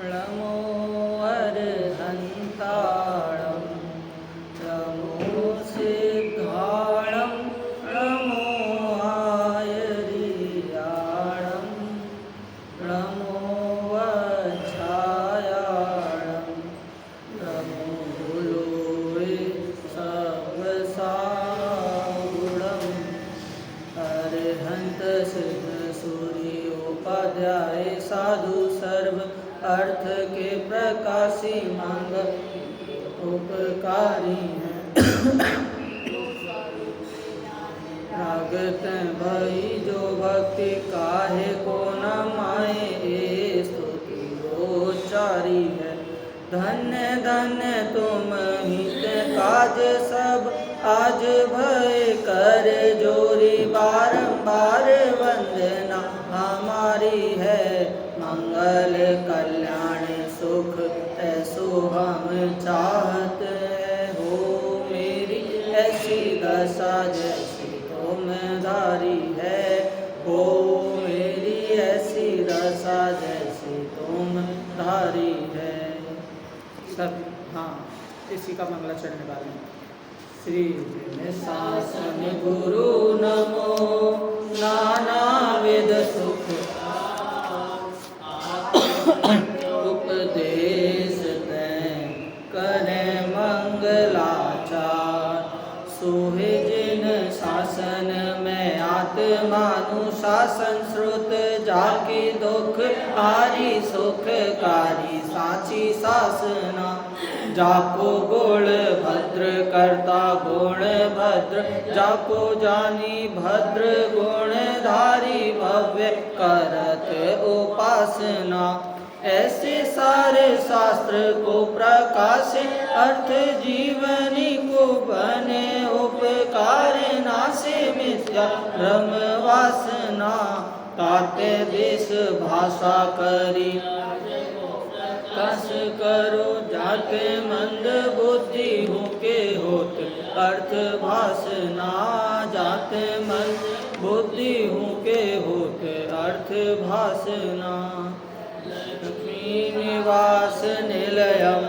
नमो अर्हन्ताणं नमो सिद्धाणं नमो आयर्याणं नमो वज्रायाणं नमो Lowe सर्वसागुणं Arihant सिद्ध सूर्योपाध्याय साधु सर्व अर्थ के प्रकाशी मंगल उपकारी हैं। प्रागत भई जो भक्ति काहे को न माए ए स्तुति गोचारी है। धन्य धन्य तुम हित काज सब आज भय कर जोरी बारंबार वंदना हमारी है। मंगल कल्याण सुख ऐसो हम चाहते हो। मेरी ऐसी दशा जैसी तुम धारी है। हो मेरी ऐसी दशा जैसी तुम धारी है। सब हाँ इसी का मंगला चढ़ने वाले श्री शासन गुरु नमो नाना वेद सुख उपदेश दें करे मंगलाचार। सोहे जिन शासन में आत्मानुशासन श्रुत जाकी दुख हारी सुखकारी साची शासना। जाको गुण भद्र करता गुण भद्र जाको जानी भद्र गुण धारी भव्य करत उपासना। ऐसे सारे शास्त्र को प्रकाश अर्थ जीवनी को बने उपकार नासे मिथ्या भ्रम वासना। ताते देश भाषा करी कस करो जाके मंद बुद्धि हो के होत अर्थ भाषना। जाते मंद बुद्धि हो के होत अर्थ भाषना। निवास निलयम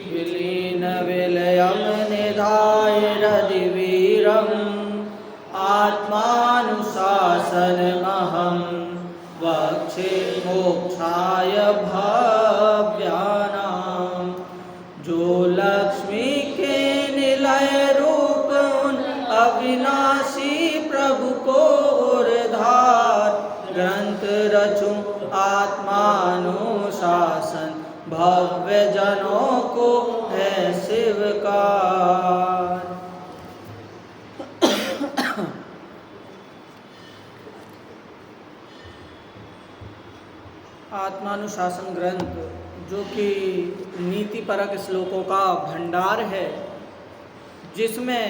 विलीन विलयम निधाय रदिवीरम। आत्मानुशासनमहं वक्षे मोक्षाय भव्यानां। जो लक्ष्मी के निलय रूप उन अविनाशी प्रभु को उर्धार। ग्रंथ रचूं आत्मानुशासन भव्य जनों को है शिवकार। आत्मानुशासन ग्रंथ जो कि नीति परक श्लोकों का भंडार है, जिसमें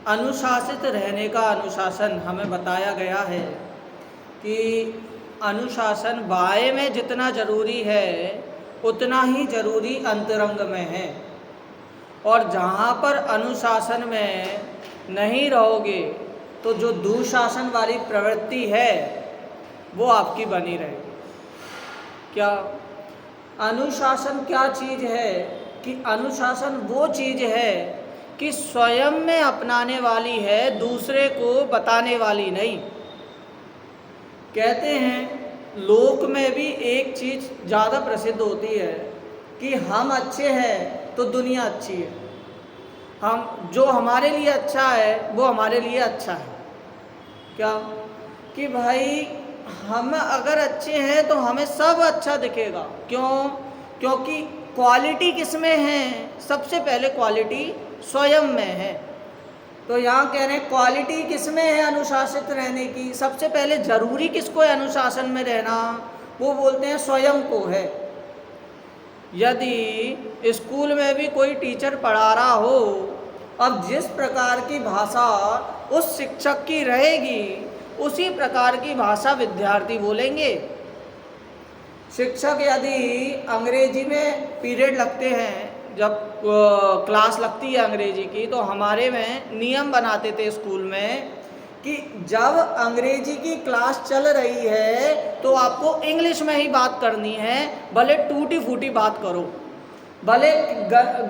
अनुशासित रहने का अनुशासन हमें बताया गया है कि अनुशासन बाह्य में जितना जरूरी है उतना ही जरूरी अंतरंग में है। और जहाँ पर अनुशासन में नहीं रहोगे तो जो दुशासन वाली प्रवृत्ति है वो आपकी बनी रहेगी। क्या अनुशासन क्या चीज़ है कि अनुशासन वो चीज़ है कि स्वयं में अपनाने वाली है, दूसरे को बताने वाली नहीं। कहते हैं लोक में भी एक चीज़ ज़्यादा प्रसिद्ध होती है कि हम अच्छे हैं तो दुनिया अच्छी है। हम जो हमारे लिए अच्छा है वो हमारे लिए अच्छा है। क्या कि भाई हम अगर अच्छे हैं तो हमें सब अच्छा दिखेगा। क्यों? क्योंकि क्वालिटी किस में है? सबसे पहले क्वालिटी स्वयं में है। तो यहाँ कह रहे हैं क्वालिटी किस में है अनुशासित रहने की? सबसे पहले जरूरी किसको है अनुशासन में रहना? वो बोलते हैं स्वयं को है। यदि स्कूल में भी कोई टीचर पढ़ा रहा हो, अब जिस प्रकार की भाषा उस शिक्षक की रहेगी उसी प्रकार की भाषा विद्यार्थी बोलेंगे। शिक्षक यदि अंग्रेजी में पीरियड लगते हैं, जब क्लास लगती है अंग्रेजी की, तो हमारे में नियम बनाते थे स्कूल में कि जब अंग्रेजी की क्लास चल रही है तो आपको इंग्लिश में ही बात करनी है, भले टूटी फूटी बात करो, भले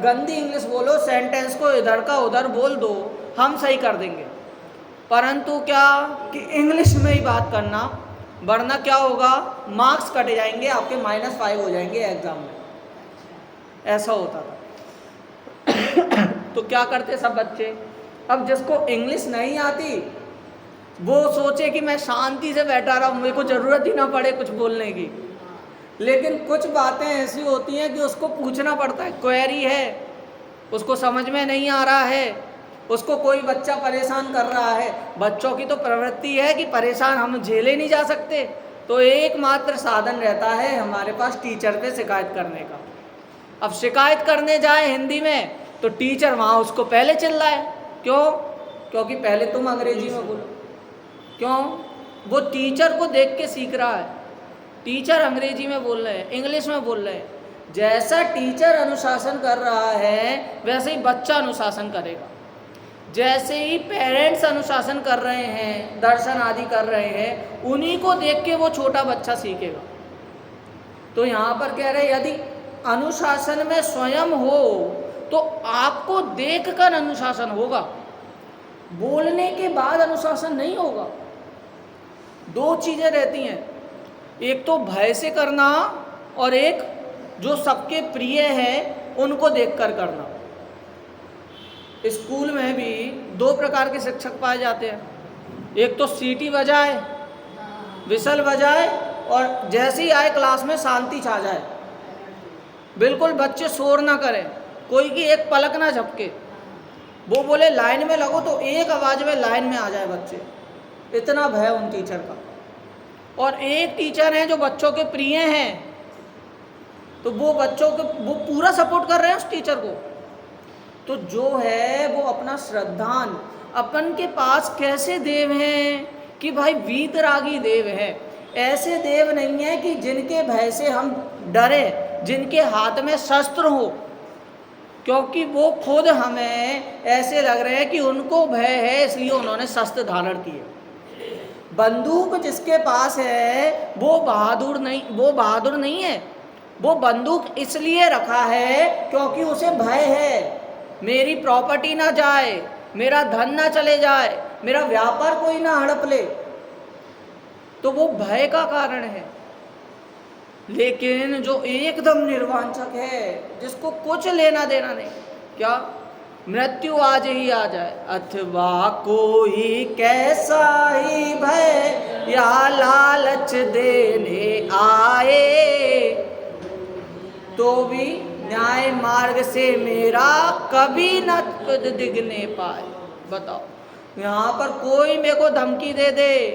गंदी इंग्लिश बोलो, सेंटेंस को इधर का उधर बोल दो, हम सही कर देंगे, परंतु क्या कि इंग्लिश में ही बात करना, वरना क्या होगा, मार्क्स कटे जाएंगे आपके, -5 हो जाएंगे एग्जाम में। ऐसा होता था। तो क्या करते सब बच्चे, अब जिसको इंग्लिश नहीं आती वो सोचे कि मैं शांति से बैठा रहा, मेरे को ज़रूरत ही ना पड़े कुछ बोलने की, लेकिन कुछ बातें ऐसी होती हैं कि उसको पूछना पड़ता है, क्वेरी है, उसको समझ में नहीं आ रहा है, उसको कोई बच्चा परेशान कर रहा है। बच्चों की तो प्रवृत्ति है कि परेशान हम झेले नहीं जा सकते, तो एकमात्र साधन रहता है हमारे पास टीचर पे शिकायत करने का। अब शिकायत करने जाए हिंदी में तो टीचर वहाँ उसको पहले चिल्लाए, क्यों? क्योंकि पहले तुम अंग्रेजी में बोलो। क्यों? वो टीचर को देख के सीख रहा है, टीचर अंग्रेजी में बोल रहे हैं, इंग्लिश में बोल रहे हैं। जैसा टीचर अनुशासन कर रहा है वैसे ही बच्चा अनुशासन करेगा। जैसे ही पेरेंट्स अनुशासन कर रहे हैं, दर्शन आदि कर रहे हैं, उन्हीं को देख के वो छोटा बच्चा सीखेगा। तो यहाँ पर कह रहे यदि अनुशासन में स्वयं हो तो आपको देखकर अनुशासन होगा, बोलने के बाद अनुशासन नहीं होगा। दो चीज़ें रहती हैं, एक तो भय से करना और एक जो सबके प्रिय है उनको देखकर करना। स्कूल में भी दो प्रकार के शिक्षक पाए जाते हैं, एक तो सीटी बजाए, विसल बजाए और जैसे ही आए क्लास में शांति छा जाए, बिल्कुल बच्चे शोर ना करें, कोई की एक पलक ना झपके, वो बोले लाइन में लगो तो एक आवाज़ में लाइन में आ जाए बच्चे, इतना भय उन टीचर का। और एक टीचर हैं जो बच्चों के प्रिय हैं, तो वो बच्चों को वो पूरा सपोर्ट कर रहे हैं उस टीचर को। तो जो है वो अपना श्रद्धान अपन के पास कैसे देव हैं कि भाई वीतरागी देव है। ऐसे देव नहीं है कि जिनके भय से हम डरे, जिनके हाथ में शस्त्र हो, क्योंकि वो खुद हमें ऐसे लग रहे हैं कि उनको भय है इसलिए उन्होंने शस्त्र धारण किए। बंदूक जिसके पास है वो बहादुर नहीं है, वो बंदूक इसलिए रखा है क्योंकि उसे भय है मेरी प्रॉपर्टी ना जाए, मेरा धन ना चले जाए, मेरा व्यापार कोई ना हड़प ले, तो वो भय का कारण है। लेकिन जो एकदम निर्वांछक है, जिसको कुछ लेना देना नहीं, क्या मृत्यु आज ही आ जाए अथवा कोई कैसा ही भय या लालच देने आए, तो भी न्याय मार्ग से मेरा कभी न दिखने पाए। बताओ, यहाँ पर कोई मेरे को धमकी दे दे,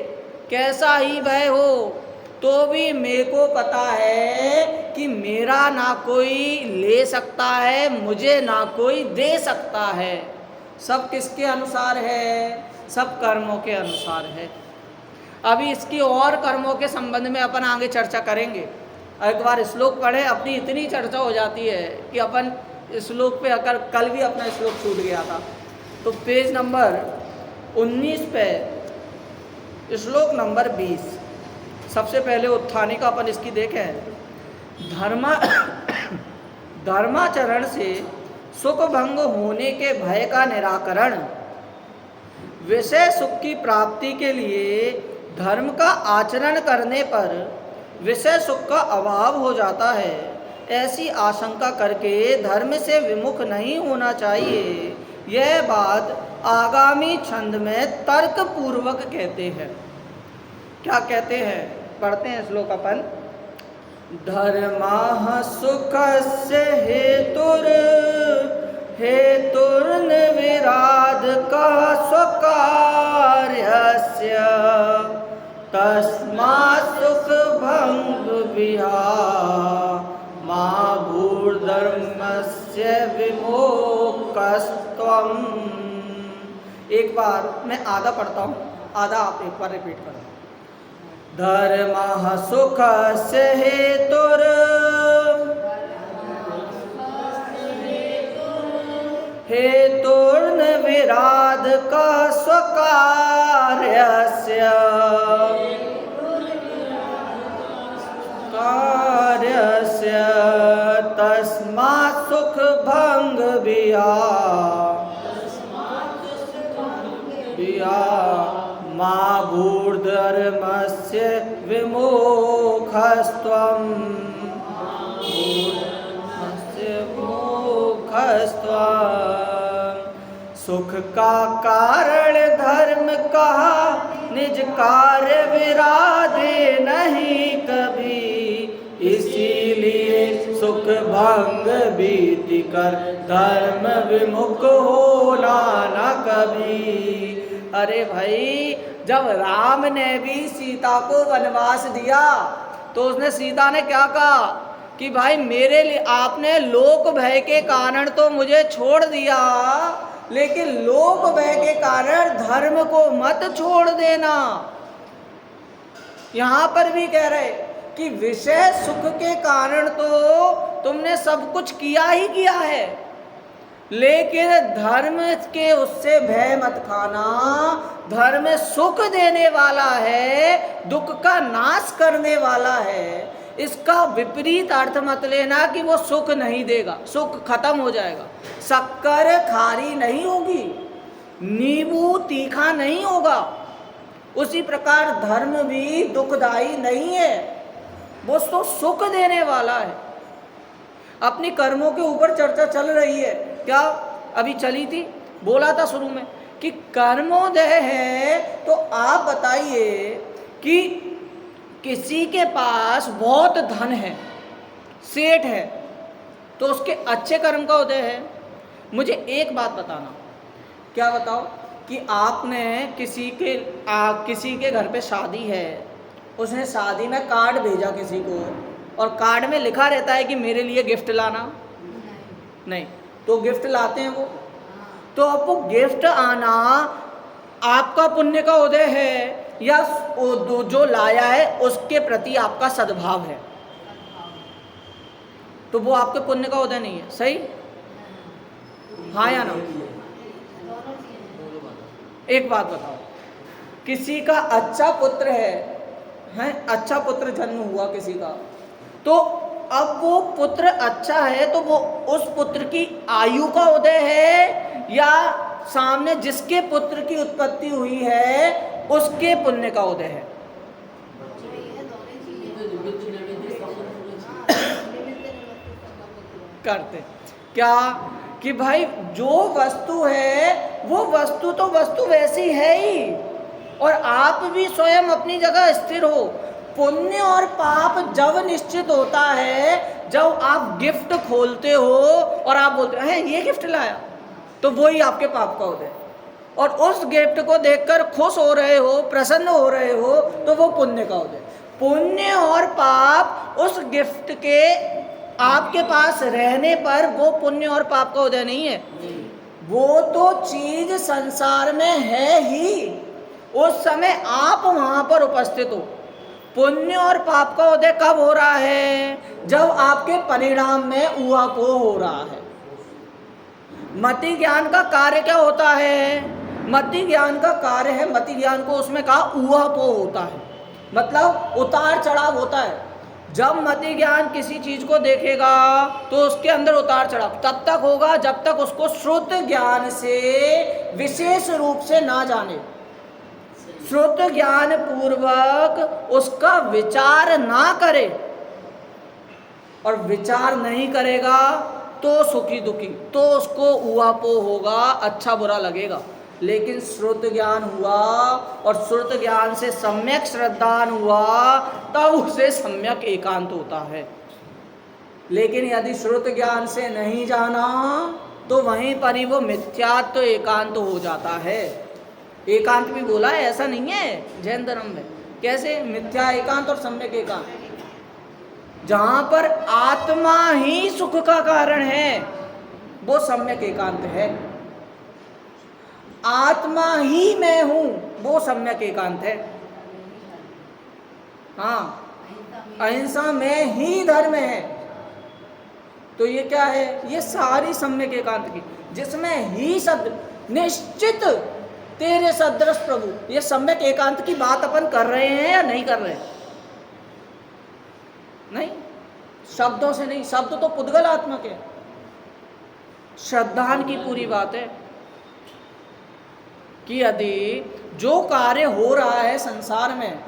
कैसा ही भय हो, तो भी मेरे को पता है कि मेरा ना कोई ले सकता है, मुझे ना कोई दे सकता है। सब किसके अनुसार है? सब कर्मों के अनुसार है। अभी इसकी और कर्मों के संबंध में अपन आगे चर्चा करेंगे। एक बार श्लोक पढ़े, अपनी इतनी चर्चा हो जाती है कि अपन श्लोक पे अगर कल भी अपना श्लोक छूट गया था। तो पेज नंबर 19 पे श्लोक नंबर 20, सबसे पहले उत्थानी का अपन इसकी देखें। धर्माचरण से सुख भंग होने के भय का निराकरण, विषय सुख की प्राप्ति के लिए धर्म का आचरण करने पर विषय सुख का अभाव हो जाता है, ऐसी आशंका करके धर्म से विमुख नहीं होना चाहिए। यह बात आगामी छंद में तर्क पूर्वक कहते हैं। क्या कहते हैं? पढ़ते हैं श्लोक अपन। धर्मः सुखस्य हेतुर्निविराध स्वकार्यस्य तस्मात् सुख भंग मा भूर्धर्मस्य विमोक्षस्त्वम्। एक बार मैं आधा पढ़ता हूँ, आधा आप एक बार रिपीट करो। धर्मः सुखस्य हेतुर्निविराध विराधका स्वकार्यस्य तस्मात् सुख भंग मा भूर्धर्मस्य विमुखस्त्वम् सुख का कारण धर्म कहा, निज कार्य विराधे नहीं कभी, इसीलिए सुख भंग बीति कर धर्म विमुख होना न कभी। अरे भाई, जब राम ने भी सीता को वनवास दिया तो उसने सीता ने क्या कहा कि भाई मेरे लिए आपने लोक भय के कारण तो मुझे छोड़ दिया, लेकिन लोक भय के कारण धर्म को मत छोड़ देना। यहां पर भी कह रहे कि विषय सुख के कारण तो तुमने सब कुछ किया ही किया है, लेकिन धर्म के उससे भय मत खाना। धर्म सुख देने वाला है, दुख का नाश करने वाला है। इसका विपरीत अर्थ मत लेना कि वो सुख नहीं देगा, सुख खत्म हो जाएगा। शक्कर खारी नहीं होगी, नींबू तीखा नहीं होगा, उसी प्रकार धर्म भी दुखदाई नहीं है, वो तो सुख देने वाला है। अपनी कर्मों के ऊपर चर्चा चल रही है, क्या अभी चली थी, बोला था शुरू में कि कर्मोदय है। तो आप बताइए कि किसी के पास बहुत धन है, सेठ है, तो उसके अच्छे कर्म का उदय है। मुझे एक बात बताना, क्या बताओ कि आपने किसी के घर पे शादी है, उसने शादी में कार्ड भेजा किसी को, और कार्ड में लिखा रहता है कि मेरे लिए गिफ्ट लाना, नहीं तो गिफ्ट लाते हैं वो, तो अब वो गिफ्ट आना आपका पुण्य का उदय है या जो लाया है उसके प्रति आपका सद्भाव है, तो वो आपके पुण्य का उदय नहीं है। सही, हाँ या ना? एक बात बताओ, किसी का अच्छा पुत्र है, अच्छा पुत्र जन्म हुआ किसी का, तो अब वो पुत्र अच्छा है तो वो उस पुत्र की आयु का उदय है या सामने जिसके पुत्र की उत्पत्ति हुई है उसके पुण्य का उदय है? करते क्या कि भाई जो वस्तु है वो वस्तु तो वस्तु वैसी है ही, और आप भी स्वयं अपनी जगह स्थिर हो। पुण्य और पाप जब निश्चित होता है जब आप गिफ्ट खोलते हो और आप बोलते हैं ये गिफ्ट लाया, तो वही आपके पाप का उदय, और उस गिफ्ट को देखकर खुश हो रहे हो, प्रसन्न हो रहे हो, तो वो पुण्य का उदय। पुण्य और पाप उस गिफ्ट के आपके पास रहने पर वो पुण्य और पाप का उदय नहीं है, वो तो चीज संसार में है ही, उस समय आप वहां पर उपस्थित हो। पुण्य और पाप का उदय कब हो रहा है? जब आपके परिणाम में ऊहापोह हो रहा है। मति ज्ञान का कार्य क्या होता है? मति ज्ञान का कार्य है, मति ज्ञान को उसमें कहा ऊहापोह होता है, मतलब उतार चढ़ाव होता है। जब मति ज्ञान किसी चीज को देखेगा तो उसके अंदर उतार चढ़ाव तब तक होगा जब तक उसको श्रुत ज्ञान से विशेष रूप से ना जाने, श्रुत ज्ञान पूर्वक उसका विचार ना करे, और विचार नहीं करेगा तो सुखी दुखी, तो उसको ऊहापोह होगा, अच्छा बुरा लगेगा। लेकिन श्रुत ज्ञान हुआ और श्रुत ज्ञान से सम्यक श्रद्धान हुआ तब उसे सम्यक एकांत होता है। लेकिन यदि श्रुत ज्ञान से नहीं जाना तो वहीं पर ही वो मिथ्यात्व एकांत हो जाता है। एकांत भी बोला है, ऐसा नहीं है जैन धर्म में। कैसे? मिथ्या एकांत और सम्यक एकांत। जहां पर आत्मा ही सुख का कारण है वो सम्यक एकांत है, आत्मा ही मैं हूं वो सम्यक एकांत है। हाँ, अहिंसा में ही धर्म है, तो ये क्या है? ये सारी सम्यक एकांत की, जिसमें ही शब्द निश्चित तेरे सदृश प्रभु। ये सम्यक एकांत की बात अपन कर रहे हैं या नहीं कर रहे हैं? नहीं, शब्दों से नहीं, शब्द तो पुद्गलात्मक है, श्रद्धान की पूरी बात है कि यदि जो कार्य हो रहा है संसार में,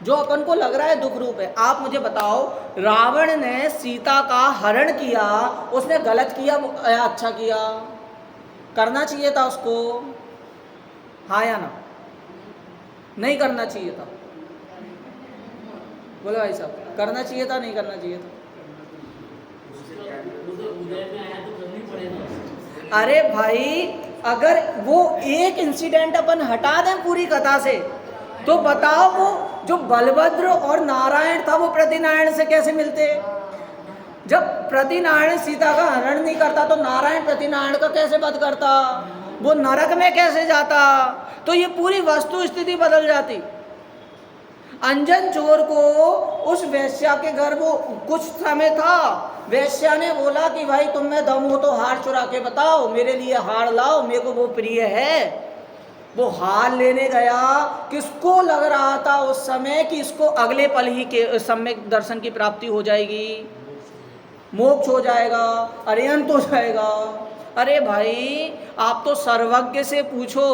जो अपन को लग रहा है दुख रूप है, आप मुझे बताओ, रावण ने सीता का हरण किया, उसने गलत किया या अच्छा किया? करना चाहिए था उसको, हाँ या ना? नहीं करना चाहिए था। बोलो भाई साहब, करना चाहिए था नहीं करना चाहिए था? अरे भाई, अगर वो एक इंसिडेंट अपन हटा दें पूरी कथा से, तो बताओ वो जो बलभद्र और नारायण था वो प्रतिनारायण से कैसे मिलते? जब प्रतिनारायण सीता का हरण नहीं करता तो नारायण प्रतिनारायण का कैसे वध करता? वो नरक में कैसे जाता? तो ये पूरी वस्तु स्थिति बदल जाती। अंजन चोर को उस वेश्या के घर वो कुछ समय था, वेश्या ने बोला कि भाई तुम में दम हो तो हार चुरा के बताओ, मेरे लिए हार लाओ, मेरे को वो प्रिय है। वो हार लेने गया, किसको लग रहा था उस समय कि इसको अगले पल ही के सम्यक दर्शन की प्राप्ति हो जाएगी, मोक्ष हो जाएगा, अरिहंत हो जाएगा। अरे भाई, आप तो सर्वज्ञ से पूछो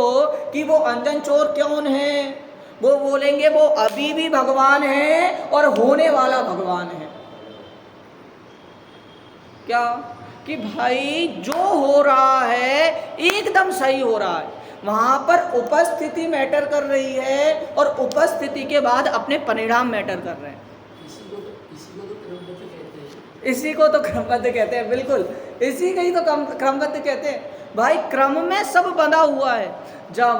कि वो अंजन चोर कौन है, वो बोलेंगे वो अभी भी भगवान है और होने वाला भगवान है। क्या कि भाई जो हो रहा है एकदम सही हो रहा है, वहां पर उपस्थिति मैटर कर रही है और उपस्थिति के बाद अपने परिणाम मैटर कर रहे हैं। इसी को तो क्रमबद्ध कहते हैं, बिल्कुल इसी का ही तो क्रमबद्ध कहते हैं। भाई क्रम में सब बंधा हुआ है। जब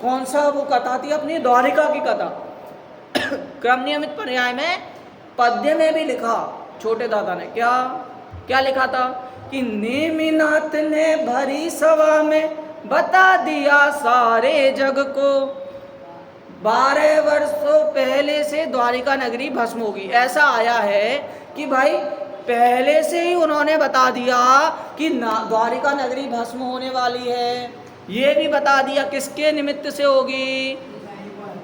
कौन सा वो कथा थी अपनी द्वारिका की कथा, क्रम नियमित पर्याय में पद्य में भी लिखा छोटे दादा ने, क्या क्या लिखा था कि नेमिनाथ ने भरी सभा में बता दिया सारे जग को, 12 वर्षों पहले से द्वारिका नगरी भस्म होगी। ऐसा आया है कि भाई पहले से ही उन्होंने बता दिया कि द्वारिका नगरी भस्म होने वाली है। ये भी बता दिया किसके निमित्त से होगी,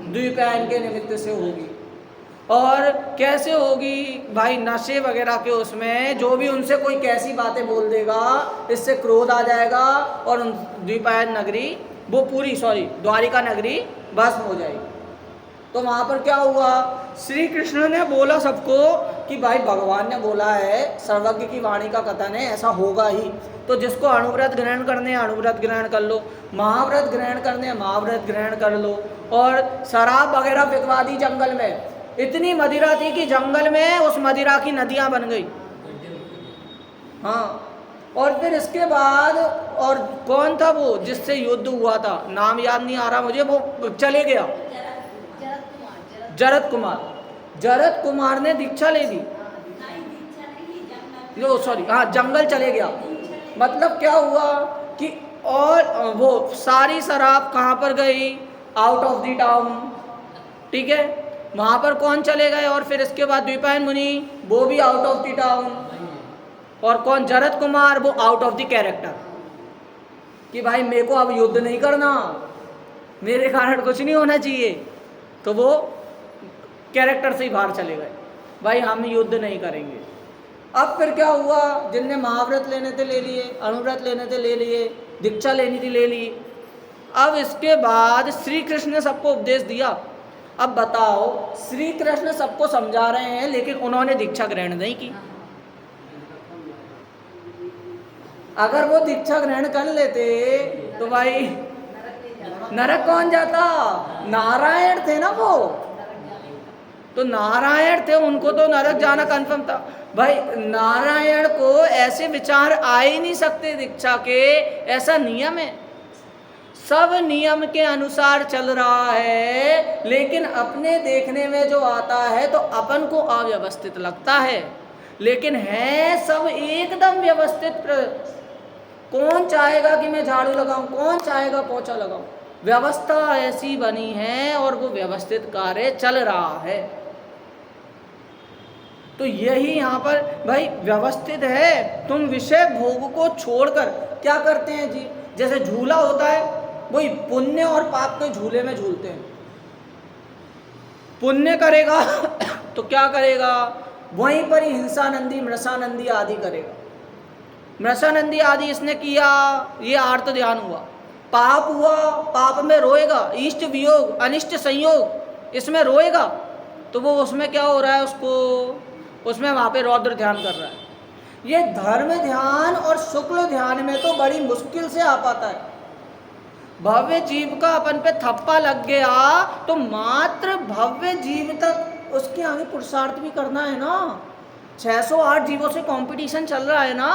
द्वीपायन के निमित्त से होगी। और कैसे होगी भाई, नशे वगैरह के उसमें जो भी उनसे कोई कैसी बातें बोल देगा, इससे क्रोध आ जाएगा और द्वीपायन नगरी वो पूरी द्वारिका नगरी भस्म हो जाएगी। तो वहाँ पर क्या हुआ, श्री कृष्ण ने बोला सबको कि भाई भगवान ने बोला है, सर्वज्ञ की वाणी का कथन है, ऐसा होगा ही। तो जिसको अणुव्रत ग्रहण करने अणुव्रत ग्रहण कर लो, महाव्रत ग्रहण करने महाव्रत ग्रहण कर लो। और शराब वगैरह बिकवा दी जंगल में, इतनी मदिरा थी कि जंगल में उस मदिरा की नदियाँ बन गई। हाँ, और फिर इसके बाद और कौन था वो जिससे युद्ध हुआ था, नाम याद नहीं आ रहा मुझे, वो चले गया, जरद कुमार। जरद कुमार ने दीक्षा ले ली, हाँ, जंगल चले गया। मतलब क्या हुआ कि और वो सारी शराब कहाँ पर गई, आउट ऑफ द टाउन। ठीक है, वहाँ पर कौन चले गए, और फिर इसके बाद द्वीपायन मुनि, वो भी आउट ऑफ द टाउन। और कौन, जरद कुमार, वो आउट ऑफ द कैरेक्टर कि भाई मेरे को अब युद्ध नहीं करना, मेरे कारण कुछ नहीं होना चाहिए। तो वो कैरेक्टर से ही बाहर चले गए, भाई हम युद्ध नहीं करेंगे। अब फिर क्या हुआ, जिनने महाव्रत लेने थे ले लिए, अणुव्रत लेने थे ले लिए, दीक्षा लेनी थी ले ली। अब इसके बाद श्री कृष्ण ने सबको उपदेश दिया। अब बताओ, श्री कृष्ण सबको समझा रहे हैं लेकिन उन्होंने दीक्षा ग्रहण नहीं की। अगर वो दीक्षा ग्रहण कर लेते तो भाई नरक कौन जाता, नारायण थे ना वो, तो नारायण थे, उनको तो नरक जाना कंफर्म था। भाई नारायण को ऐसे विचार आ ही नहीं सकते दीक्षा के, ऐसा नियम है, सब नियम के अनुसार चल रहा है। लेकिन अपने देखने में जो आता है तो अपन को अव्यवस्थित लगता है, लेकिन है सब एकदम व्यवस्थित। कौन चाहेगा कि मैं झाड़ू लगाऊं, कौन चाहेगा पोछा लगाऊं, व्यवस्था ऐसी बनी है और वो व्यवस्थित कार्य चल रहा है। तो यही यहाँ पर भाई व्यवस्थित है। तुम विषय भोग को छोड़कर क्या करते हैं जी, जैसे झूला होता है, वही पुण्य और पाप के झूले में झूलते हैं। पुण्य करेगा तो क्या करेगा, वहीं पर ही हिंसानंदी मृषानंदी आदि करेगा। मृषानंदी आदि इसने किया, ये आर्त ध्यान हुआ। पाप हुआ, पाप में रोएगा, इष्ट वियोग अनिष्ट संयोग इसमें रोएगा, तो वो उसमें क्या हो रहा है, उसको उसमें वहाँ पे रौद्र ध्यान कर रहा है। ये धर्म ध्यान और शुक्ल ध्यान में तो बड़ी मुश्किल से आ पाता है। भव्य जीव का अपन पे थप्पा लग गया तो मात्र भव्य जीव तक उसके आगे पुरुषार्थ भी करना है ना। 608 जीवों से कंपटीशन चल रहा है ना।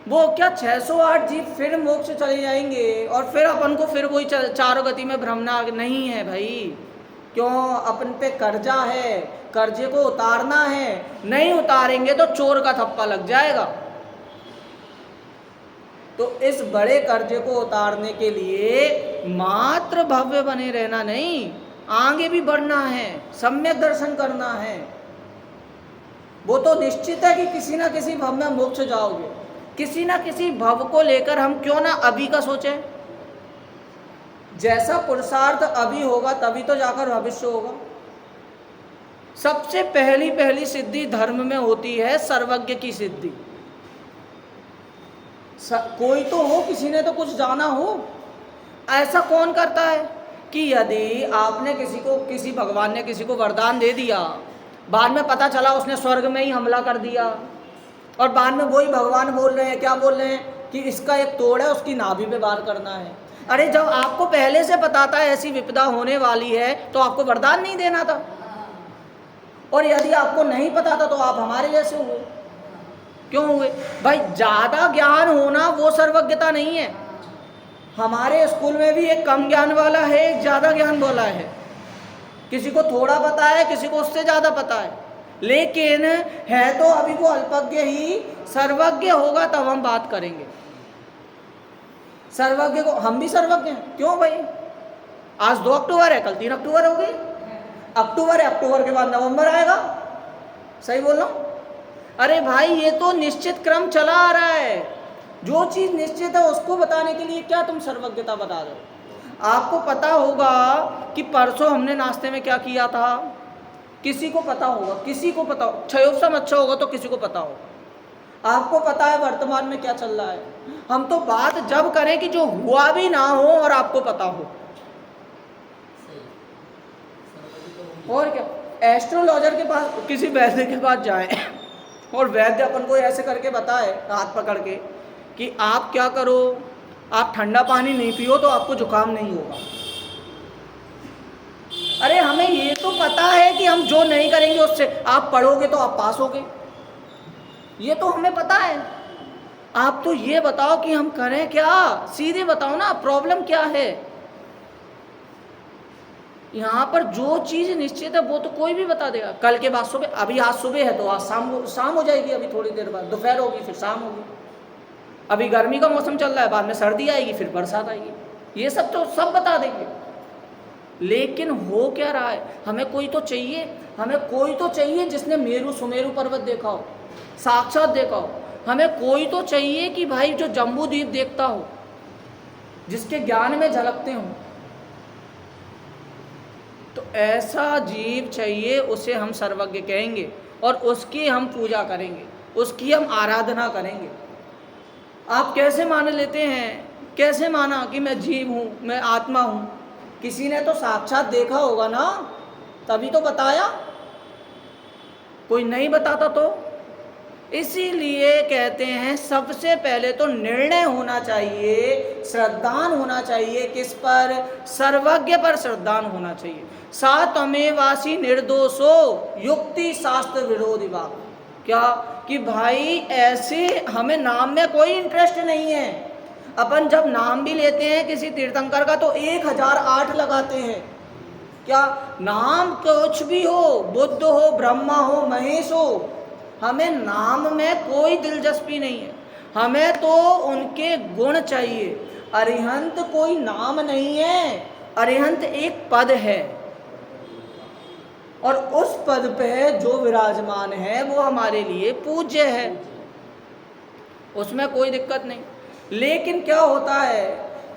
वो क्या 608 जीव फिर मोक्ष चले जाएंगे और फिर अपन को फिर वही चारों गति में भ्रमना नहीं है भाई। क्यों, अपन पे कर्जा है, कर्जे को उतारना है, नहीं उतारेंगे तो चोर का थप्पा लग जाएगा। तो इस बड़े कर्जे को उतारने के लिए मात्र भव्य बने रहना नहीं, आगे भी बढ़ना है, सम्यक दर्शन करना है। वो तो निश्चित है कि किसी ना किसी भव में मोक्ष जाओगे। किसी ना किसी भव को लेकर हम क्यों ना अभी का सोचें। जैसा पुरुषार्थ अभी होगा तभी तो जाकर भविष्य होगा। सबसे पहली सिद्धि धर्म में होती है सर्वज्ञ की सिद्धि। कोई तो हो, किसी ने तो कुछ जाना हो। ऐसा कौन करता है कि यदि आपने किसी भगवान ने किसी को वरदान दे दिया, बाद में पता चला उसने स्वर्ग में ही हमला कर दिया, और बाद में वही भगवान बोल रहे हैं, क्या बोल रहे हैं कि इसका एक तोड़ है, उसकी नाभि पे वार करना है। अरे जब आपको पहले से पता था ऐसी विपदा होने वाली है तो आपको वरदान नहीं देना था। और यदि आपको नहीं पता था तो आप हमारे जैसे हुए। क्यों हुए भाई? ज़्यादा ज्ञान होना वो सर्वज्ञता नहीं है। हमारे स्कूल में भी एक कम ज्ञान वाला है, एक ज़्यादा ज्ञान वाला है। किसी को थोड़ा पता है, किसी को उससे ज़्यादा पता है, लेकिन है तो अभी वो अल्पज्ञ ही। सर्वज्ञ होगा तब हम बात करेंगे। सर्वज्ञ को हम भी सर्वज्ञ हैं। क्यों भाई? आज 2 अक्टूबर है, कल 3 अक्टूबर हो गई। अक्टूबर है, अक्टूबर के बाद नवंबर आएगा। सही बोल रहा हूँ? अरे भाई ये तो निश्चित क्रम चला आ रहा है। जो चीज़ निश्चित है उसको बताने के लिए क्या तुम सर्वज्ञता बता दो। आपको पता होगा कि परसों हमने नाश्ते में क्या किया था, किसी को पता होगा, किसी को पता हो, क्षयोपम अच्छा होगा तो किसी को पता होगा। आपको पता है वर्तमान में क्या चल रहा है। हम तो बात जब करें कि जो हुआ भी ना हो और आपको पता हो। और क्या, एस्ट्रोलॉजर के पास, किसी वैद्य के पास जाए और वैद्य अपन को ऐसे करके बताए हाथ पकड़ के कि आप क्या करो, आप ठंडा पानी नहीं पियो तो आपको जुकाम नहीं होगा। अरे हमें ये तो पता है कि हम जो नहीं करेंगे उससे आप पढ़ोगे तो आप पास होगे, ये तो हमें पता है। आप तो ये बताओ कि हम करें क्या, सीधे बताओ ना प्रॉब्लम क्या है। यहाँ पर जो चीज़ निश्चित है वो तो कोई भी बता देगा। कल के बाद सुबह, अभी आज सुबह है तो आज शाम हो जाएगी, अभी थोड़ी देर बाद दोपहर होगी, फिर शाम होगी। अभी गर्मी का मौसम चल रहा है, बाद में सर्दी आएगी, फिर बरसात आएगी। ये सब तो सब बता देंगे। लेकिन हो क्या रहा है, हमें कोई तो चाहिए, हमें कोई तो चाहिए जिसने मेरू सुमेरु पर्वत देखा हो, साक्षात देखा हो। हमें कोई तो चाहिए कि भाई जो जम्बू द्वीप देखता हो, जिसके ज्ञान में झलकते हों। तो ऐसा जीव चाहिए, उसे हम सर्वज्ञ कहेंगे और उसकी हम पूजा करेंगे, उसकी हम आराधना करेंगे। आप कैसे मान लेते हैं, कैसे माना कि मैं जीव हूँ, मैं आत्मा हूँ? किसी ने तो साक्षात देखा होगा ना, तभी तो बताया। कोई नहीं बताता तो? इसीलिए कहते हैं सबसे पहले तो निर्णय होना चाहिए, श्रद्धान होना चाहिए। किस पर? सर्वज्ञ पर श्रद्धान होना चाहिए। सा तमेवासी निर्दोषो युक्ति शास्त्र विरोधी बात। क्या कि भाई ऐसे हमें नाम में कोई इंटरेस्ट नहीं है। अपन जब नाम भी लेते हैं किसी तीर्थंकर का तो 1008 लगाते हैं। क्या नाम कुछ भी हो, बुद्ध हो, ब्रह्मा हो, महेश हो, हमें नाम में कोई दिलचस्पी नहीं है। हमें तो उनके गुण चाहिए। अरिहंत कोई नाम नहीं है, अरिहंत एक पद है, और उस पद पे जो विराजमान है वो हमारे लिए पूज्य है, उसमें कोई दिक्कत नहीं। लेकिन क्या होता है,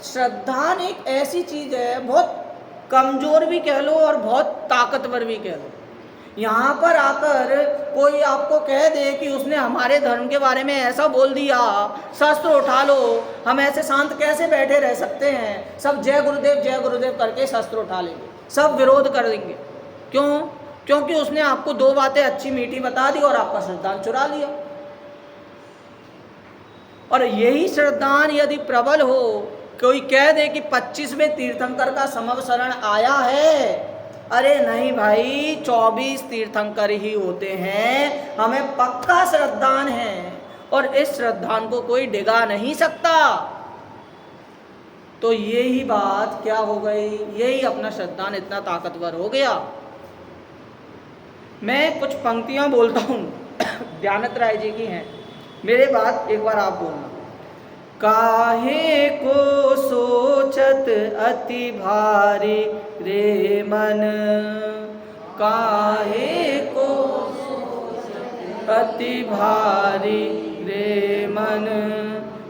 श्रद्धा एक ऐसी चीज है, बहुत कमजोर भी कह लो और बहुत ताकतवर भी कह लो। यहाँ पर आकर कोई आपको कह दे कि उसने हमारे धर्म के बारे में ऐसा बोल दिया, शस्त्र उठा लो, हम ऐसे शांत कैसे बैठे रह सकते हैं, सब जय गुरुदेव करके शस्त्र उठा लेंगे, सब विरोध कर देंगे। क्यों? क्योंकि उसने आपको दो बातें अच्छी मीठी बता दी और आपका श्रद्धान चुरा लिया। और यही श्रद्धान यदि प्रबल हो, कोई कह दे कि 25वें तीर्थंकर का समव शरण आया है, अरे नहीं भाई, 24 तीर्थंकर ही होते हैं, हमें पक्का श्रद्धान है और इस श्रद्धान को कोई डिगा नहीं सकता। तो यही बात क्या हो गई, यही अपना श्रद्धान इतना ताकतवर हो गया। मैं कुछ पंक्तियां बोलता हूँ, ध्यानत राय जी की हैं, मेरे बात एक बार आप बोलना। काहे को सोचत अति भारी रे मन, काहे को अति भारी रे मन,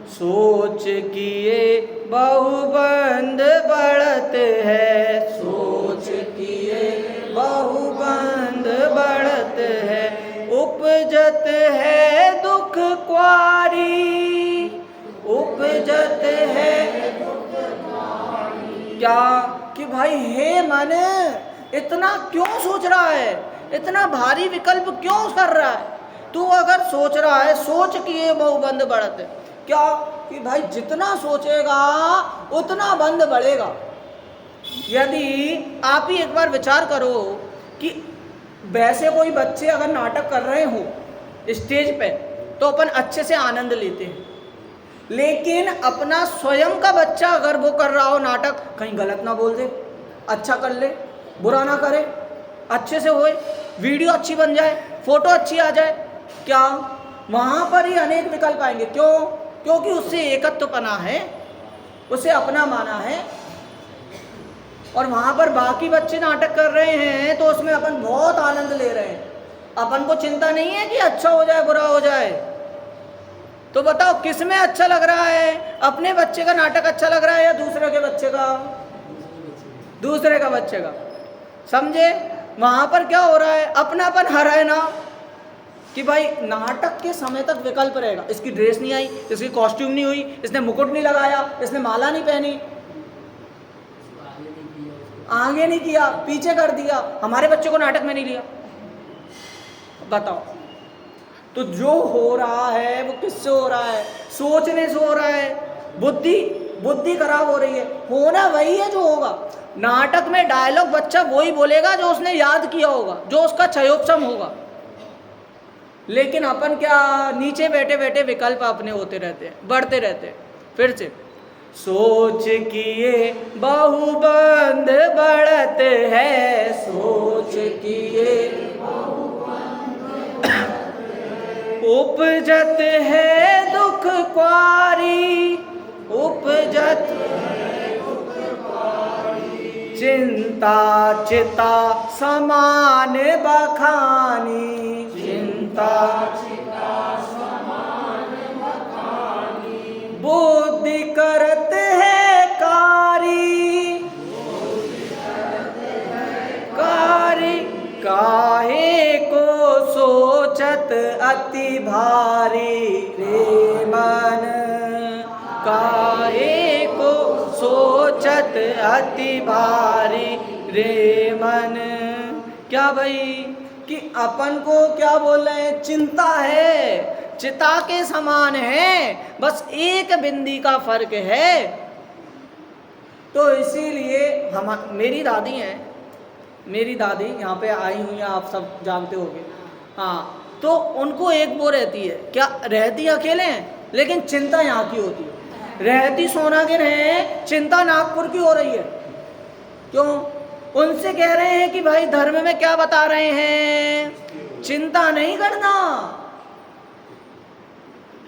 सोच किए बहुबंद बढ़त है, सोच किए बहुबंद बढ़त है, उपजत है दुख क्वारी, उपजत है क्या कि भाई हे मन, इतना क्यों सोच रहा है, इतना भारी विकल्प क्यों कर रहा है? तू अगर सोच रहा है, सोच किए बहुबंद बढ़त है, क्या कि भाई जितना सोचेगा उतना बंद बढ़ेगा। यदि आप ही एक बार विचार करो कि वैसे कोई बच्चे अगर नाटक कर रहे हो स्टेज पे तो अपन अच्छे से आनंद लेते हैं, लेकिन अपना स्वयं का बच्चा अगर वो कर रहा हो नाटक, कहीं गलत ना बोल दे, अच्छा कर ले, बुरा ना करे, अच्छे से होए, वीडियो अच्छी बन जाए, फोटो अच्छी आ जाए, क्या वहाँ पर ही अनेक विकल्प आएंगे। क्यों? क्योंकि उससे एकत्वपना है, उसे अपना माना है। और वहाँ पर बाकी बच्चे नाटक कर रहे हैं तो उसमें अपन बहुत आनंद ले रहे हैं, अपन को चिंता नहीं है कि अच्छा हो जाए बुरा हो जाए। तो बताओ किस में अच्छा लग रहा है, अपने बच्चे का नाटक अच्छा लग रहा है या दूसरे के बच्चे का? दूसरे का बच्चे का। समझे? वहां पर क्या हो रहा है, अपनापन हरा है ना, कि भाई नाटक के समय तक विकल्प रहेगा, इसकी ड्रेस नहीं आई, इसकी कॉस्ट्यूम नहीं हुई, इसने मुकुट नहीं लगाया, इसने माला नहीं पहनी, आगे नहीं किया, पीछे कर दिया, हमारे बच्चे को नाटक में नहीं लिया। बताओ, तो जो हो रहा है वो किससे हो रहा है? सोचने से हो रहा है, बुद्धि खराब हो रही है। होना वही है जो होगा। नाटक में डायलॉग बच्चा वही बोलेगा जो उसने याद किया होगा, जो उसका क्षयोपशम होगा। लेकिन अपन क्या, नीचे बैठे बैठे विकल्प अपने होते रहते हैं, बढ़ते रहते हैं। फिर से सोच किए बहुबंद बढ़त है, सोच किए उपजत है दुख क्वारी, उपजत चिंता चिता समान बखानी, चिंता चिता समान बखानी, बुद्धि करत है कारी, कारी काहे को सोचत अति भारी रे मन, काहे को सोचत अति भारी रे मन। क्या भाई कि अपन को क्या बोल रहे हैं, चिंता है, चिता के समान है, बस एक बिंदी का फर्क है। तो इसीलिए हम, मेरी दादी हैं, मेरी दादी यहाँ पे आई हुई हैं, आप सब जानते होंगे। हाँ, तो उनको एक वो रहती है, क्या रहती अकेले हैं लेकिन चिंता यहाँ की होती है। रहती सोनागिर है, चिंता नागपुर की हो रही है। क्यों? उनसे कह रहे हैं कि भाई धर्म में क्या बता रहे हैं, चिंता नहीं करना।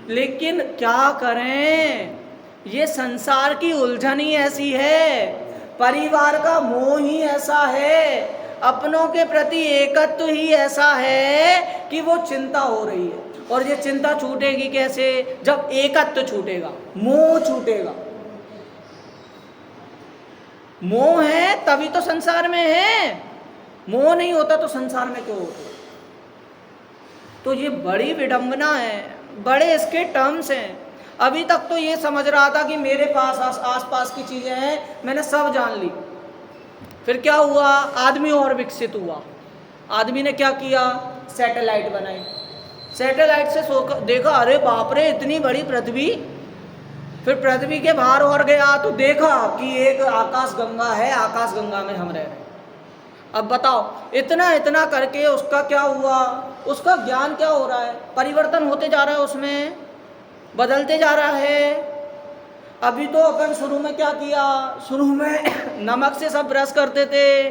लेकिन क्या करें, ये संसार की उलझन ही ऐसी है, परिवार का मोह ही ऐसा है। अपनों के प्रति एकत्व ही ऐसा है कि वो चिंता हो रही है। और ये चिंता छूटेगी कैसे? जब एकत्व छूटेगा, मोह छूटेगा। मोह है तभी तो संसार में है, मोह नहीं होता तो संसार में क्यों होता? तो ये बड़ी विडंबना है, बड़े इसके टर्म्स हैं। अभी तक तो ये समझ रहा था कि मेरे पास आसपास की चीजें हैं, मैंने सब जान ली। फिर क्या हुआ? आदमी और विकसित हुआ। आदमी ने क्या किया? सैटेलाइट बनाई। सैटेलाइट से देखा, अरे बाप रे इतनी बड़ी पृथ्वी। फिर पृथ्वी के बाहर और गया तो देखा कि एक आकाश गंगा है, आकाश गंगा में हम रह रहे हैं। अब बताओ, इतना इतना करके उसका क्या हुआ? उसका ज्ञान क्या हो रहा है? परिवर्तन होते जा रहा है, उसमें बदलते जा रहा है। अभी तो अपन शुरू में क्या किया? शुरू में नमक से सब ब्रश करते थे,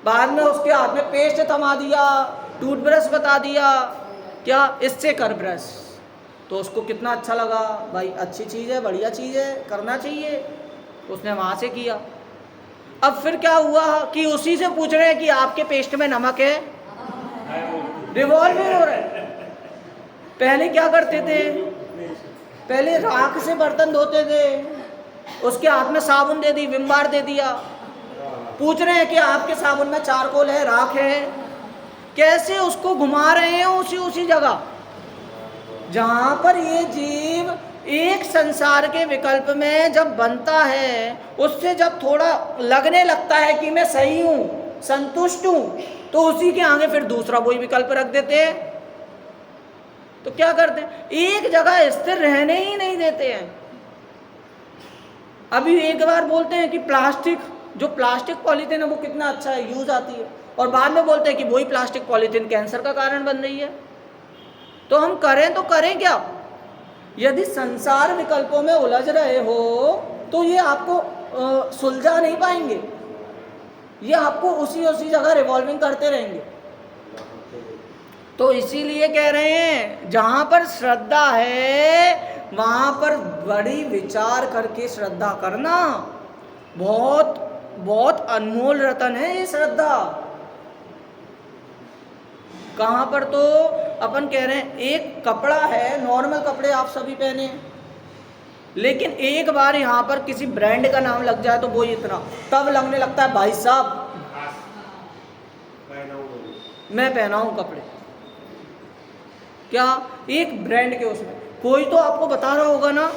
बाद में उसके हाथ में पेस्ट थमा दिया, टूथब्रश बता दिया, क्या इससे कर ब्रश। तो उसको कितना अच्छा लगा, भाई अच्छी चीज़ है, बढ़िया चीज़ है, करना चाहिए। उसने वहाँ से किया। अब फिर क्या हुआ कि उसी से पूछ रहे हैं कि आपके पेस्ट में नमक है, रिवॉल्व हो रहा है। पहले क्या करते थे? पहले राख से बर्तन धोते थे, उसके हाथ में साबुन दे दी, विम बार दे दिया। पूछ रहे हैं कि आपके साबुन में चारकोल है, राख है। कैसे उसको घुमा रहे हैं उसी जगह जहां पर ये जीव एक संसार के विकल्प में जब बनता है, उससे जब थोड़ा लगने लगता है कि मैं सही हूं, संतुष्ट हूं, तो उसी के आगे फिर दूसरा वही विकल्प रख देते हैं। तो क्या करते हैं? एक जगह स्थिर रहने ही नहीं देते हैं। अभी एक बार बोलते हैं कि प्लास्टिक, जो प्लास्टिक पॉलीथीन है वो कितना अच्छा है, यूज आती है, और बाद में बोलते हैं कि वही प्लास्टिक पॉलीथीन कैंसर का कारण बन रही है। तो हम करें तो करें क्या? यदि संसार विकल्पों में उलझ रहे हो तो ये आपको सुलझा नहीं पाएंगे, ये आपको उसी जगह रिवॉल्विंग करते रहेंगे। तो इसीलिए कह रहे हैं जहां पर श्रद्धा है वहां पर बड़ी विचार करके श्रद्धा करना। बहुत बहुत अनमोल रतन है ये श्रद्धा। कहाँ पर? तो अपन कह रहे हैं एक कपड़ा है, नॉर्मल कपड़े आप सभी पहने, लेकिन एक बार यहाँ पर किसी ब्रांड का नाम लग जाए तो वो इतना, तब लगने लगता है भाई साहब मैं पहना हूँ कपड़े। क्या? एक ब्रांड के उसमें कोई तो आपको बता रहा होगा ना,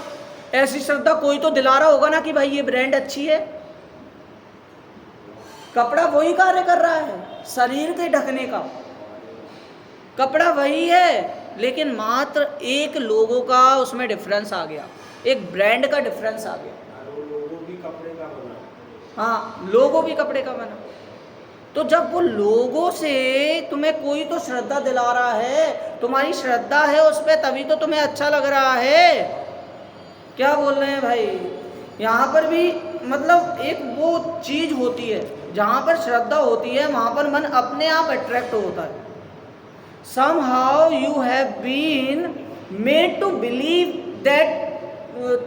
ऐसी श्रद्धा कोई तो दिला रहा होगा ना कि भाई ये ब्रांड अच्छी है। कपड़ा वही कार्य कर रहा है, शरीर के ढकने का कपड़ा वही है, लेकिन मात्र एक लोगों का उसमें डिफरेंस आ गया, एक ब्रांड का डिफरेंस आ गया। लोगो भी कपड़े का बना। हाँ, लोगो भी कपड़े का बना। तो जब वो लोगों से तुम्हें कोई तो श्रद्धा दिला रहा है, तुम्हारी श्रद्धा है उस पर, तभी तो तुम्हें अच्छा लग रहा है। क्या बोल रहे हैं भाई? यहाँ पर भी मतलब एक वो चीज होती है, जहाँ पर श्रद्धा होती है वहाँ पर मन अपने आप अट्रैक्ट होता है। Somehow you have been made to believe that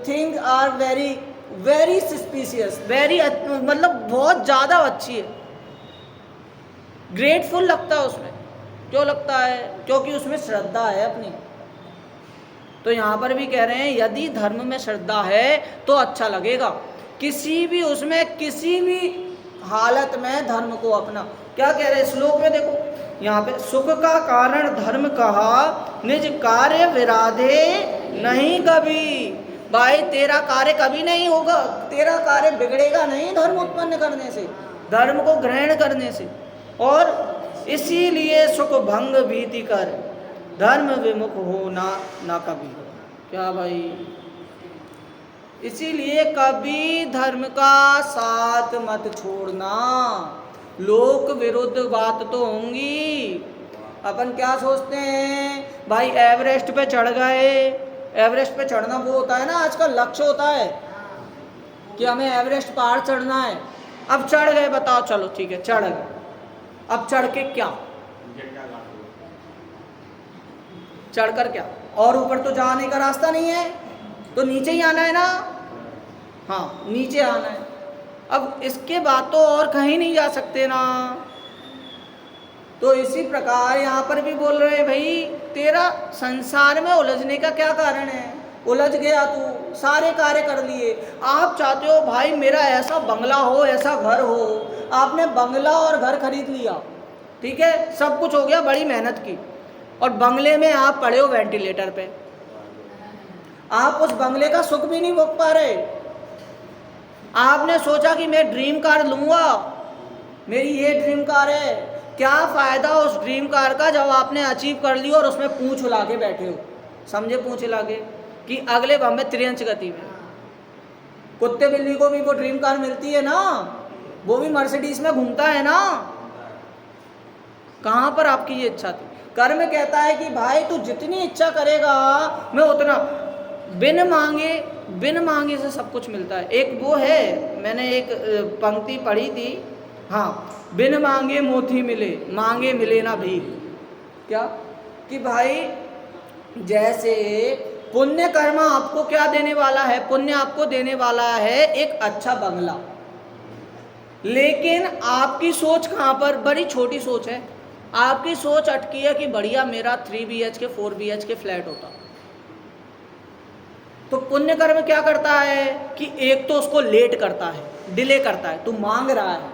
things are very suspicious, very मतलब बहुत ज़्यादा अच्छी है, ग्रेटफुल लगता है उसमें। क्यों लगता है? क्योंकि उसमें श्रद्धा है अपनी। तो यहाँ पर भी कह रहे हैं यदि धर्म में श्रद्धा है तो अच्छा लगेगा, किसी भी उसमें किसी भी हालत में धर्म को अपना। क्या कह रहे हैं श्लोक में? देखो यहाँ पे, सुख का कारण धर्म कहा, निज कार्य विराधे नहीं कभी। भाई तेरा कार्य कभी नहीं होगा, तेरा कार्य बिगड़ेगा नहीं धर्म उत्पन्न करने से, धर्म को ग्रहण करने से। और इसीलिए सुख भंग भीति कर, धर्म विमुख हो ना कभी। क्या भाई? इसीलिए कभी धर्म का साथ मत छोड़ना। लोक विरुद्ध बात तो होंगी। अपन क्या सोचते हैं भाई, एवरेस्ट पे चढ़ गए, एवरेस्ट पे चढ़ना वो होता है ना आजकल लक्ष्य होता है कि हमें एवरेस्ट पहाड़ चढ़ना है। अब चढ़ गए, बताओ, चलो ठीक है चढ़ गए, अब चढ़ के क्या? चढ़कर क्या? और ऊपर तो जाने का रास्ता नहीं है, तो नीचे ही आना है ना। हाँ, नीचे आना है। अब इसके बाद तो और कहीं नहीं जा सकते ना। तो इसी प्रकार यहाँ पर भी बोल रहे हैं, भाई तेरा संसार में उलझने का क्या कारण है? उलझ गया तू, सारे कार्य कर लिए। आप चाहते हो भाई मेरा ऐसा बंगला हो, ऐसा घर हो, आपने बंगला और घर खरीद लिया, ठीक है, सब कुछ हो गया, बड़ी मेहनत की, और बंगले में आप पड़े हो वेंटिलेटर पे। आप उस बंगले का सुख भी नहीं भोग पा रहे। आपने सोचा कि मैं ड्रीम कार लूँगा, मेरी ये ड्रीम कार है। क्या फ़ायदा उस ड्रीम कार का जब आपने अचीव कर लिया और उसमें पूँछ हिला के बैठे हो? समझे पूँछ हिला के कि अगले बम में त्रियंच गति में। कुत्ते बिल्ली को भी वो ड्रीम कार मिलती है ना, वो भी मर्सिडीज में घूमता है ना। कहाँ पर आपकी ये इच्छा थी? कर्म कहता है कि भाई तू जितनी इच्छा करेगा मैं उतना, बिन मांगे से सब कुछ मिलता है। एक वो है, मैंने एक पंक्ति पढ़ी थी, हाँ, बिन मांगे मोती मिले, मांगे मिले ना भीख। क्या? कि भाई जैसे पुण्य कर्म आपको क्या देने वाला है? पुण्य आपको देने वाला है एक अच्छा बंगला, लेकिन आपकी सोच कहाँ पर? बड़ी छोटी सोच है। आपकी सोच अटकी है कि बढ़िया मेरा 3 BHK 4 BHK फ्लैट होता। तो पुण्य कर्म क्या करता है कि एक तो उसको लेट करता है, डिले करता है। तू मांग रहा है,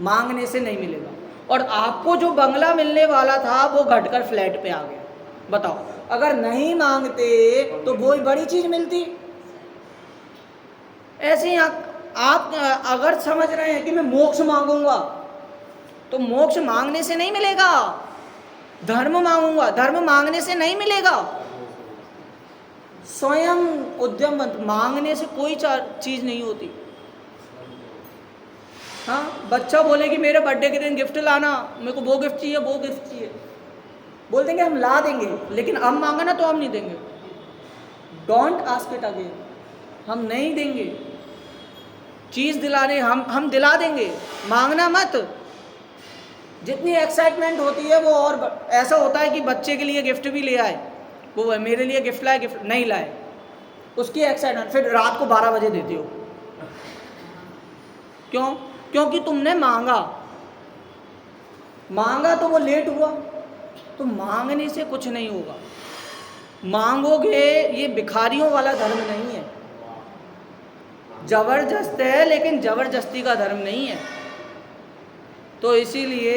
मांगने से नहीं मिलेगा, और आपको जो बंगला मिलने वाला था वो घटकर फ्लैट पे आ गया। बताओ, अगर नहीं मांगते तो वो बड़ी चीज मिलती। ऐसे ही आप अगर समझ रहे हैं कि मैं मोक्ष मांगूंगा, तो मोक्ष मांगने से नहीं मिलेगा। धर्म मांगूंगा, धर्म मांगने से नहीं मिलेगा। स्वयं उद्यम, मांगने से कोई चीज नहीं होती। हाँ, बच्चा बोले कि मेरे बर्थडे के दिन गिफ्ट लाना, मेरे को वो गिफ्ट चाहिए, वो गिफ्ट चाहिए, बोल देंगे हम ला देंगे, लेकिन अब मांगा ना तो हम नहीं देंगे। डोंट आस्क इट अगेन, हम नहीं देंगे। चीज दिलाने हम दिला देंगे, मांगना मत। जितनी एक्साइटमेंट होती है वो, और ऐसा होता है कि बच्चे के लिए गिफ्ट भी ले आए, वो मेरे लिए गिफ्ट लाए, गिफ्ट नहीं लाए, उसकी एक्साइटमेंट, फिर रात को 12 बजे देते हो। क्यों? क्योंकि तुमने मांगा तो वो लेट हुआ। तो मांगने से कुछ नहीं होगा। मांगोगे, ये भिखारियों वाला धर्म नहीं है। जबरदस्त है, लेकिन जबरदस्ती का धर्म नहीं है। तो इसीलिए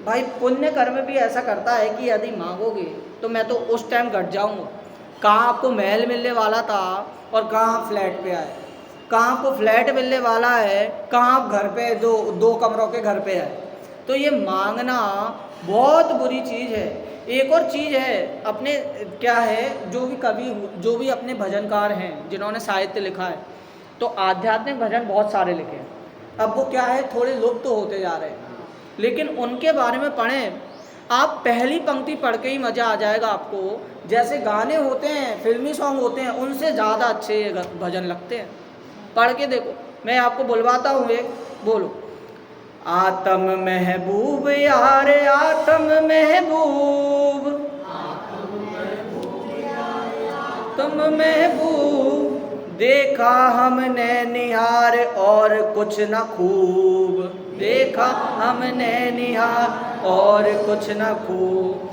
भाई पुण्य कर्म भी ऐसा करता है कि यदि मांगोगे तो मैं तो उस टाइम घट जाऊंगा। कहाँ आपको महल मिलने वाला था और कहाँ आप फ्लैट पे आए, कहाँ आपको फ्लैट मिलने वाला है, कहाँ आप घर पे दो कमरों के घर पे आए। तो ये मांगना बहुत बुरी चीज़ है। एक और चीज़ है, अपने क्या है, जो भी कवि, जो भी अपने भजनकार हैं जिन्होंने साहित्य लिखा है, तो आध्यात्मिक भजन बहुत सारे लिखे हैं। अब वो क्या है, थोड़े लुप्त तो होते जा रहे हैं, लेकिन उनके बारे में पढ़ें आप। पहली पंक्ति पढ़ के ही मज़ा आ जाएगा आपको। जैसे गाने होते हैं, फिल्मी सॉन्ग होते हैं, उनसे ज़्यादा अच्छे भजन लगते हैं। पढ़ के देखो, मैं आपको बुलवाता हूँ एक, बोलो। आत्म महबूब यार आत्म महबूब, आत्म महबूब, देखा हमने निहार और कुछ न खूब, देखा हमने निहार और कुछ न खूब।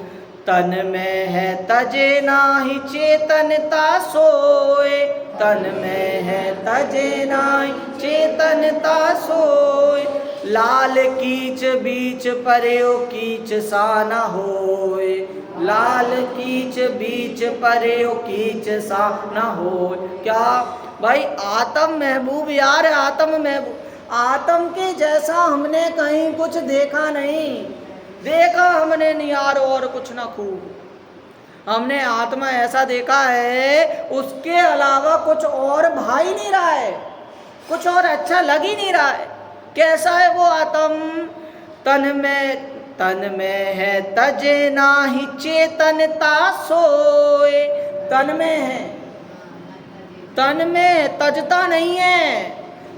तन में है तजे नाही चेतनता सोए, तन में है तजे नाही चेतनता सोए। लाल कीच बीच पर्यो कीच सा न होए, लाल कीच बीच पर्यो कीच सा न होए। क्या भाई, आत्म महबूब यार आत्म महबूब, आत्म के जैसा हमने कहीं कुछ देखा नहीं। देखा हमने निहार और कुछ ना खूब, हमने आत्मा ऐसा देखा है, उसके अलावा कुछ और भा ही नहीं रहा है, कुछ और अच्छा लग ही नहीं रहा है। कैसा है वो आत्म? तन में है तजे नाही चेतनता सोए। तन में है, तन में तजता नहीं है,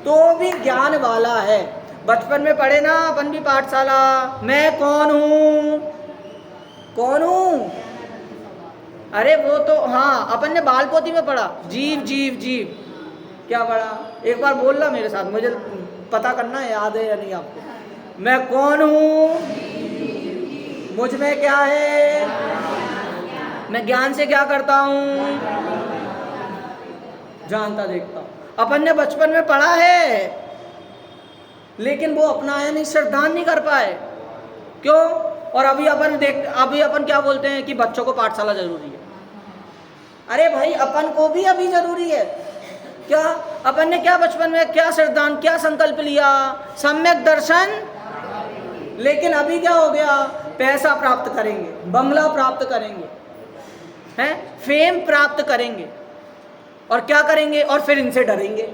तो भी ज्ञान वाला है। बचपन में पढ़े ना अपन भी पाठशाला, मैं कौन हूँ, कौन हूँ? अरे वो तो हाँ, अपन ने बाल पोथी में पढ़ा, जीव जीव जीव। क्या पढ़ा? एक बार बोलना मेरे साथ, मुझे पता करना है, याद है या नहीं आपको? मैं कौन हूँ, मुझ में क्या है, मैं ज्ञान से क्या करता हूँ, जानता देखता हूँ। अपन ने बचपन में पढ़ा है लेकिन वो अपनाया नहीं, श्रद्धान नहीं कर पाए। क्यों? और अभी अपन क्या बोलते हैं कि बच्चों को पाठशाला जरूरी है। अरे भाई, अपन को भी अभी जरूरी है। क्या अपन ने क्या बचपन में क्या श्रद्धान, क्या संकल्प लिया, सम्यक दर्शन। लेकिन अभी क्या हो गया, पैसा प्राप्त करेंगे, बंगला प्राप्त करेंगे, हैं, फेम प्राप्त करेंगे, और क्या करेंगे, और फिर इनसे डरेंगे।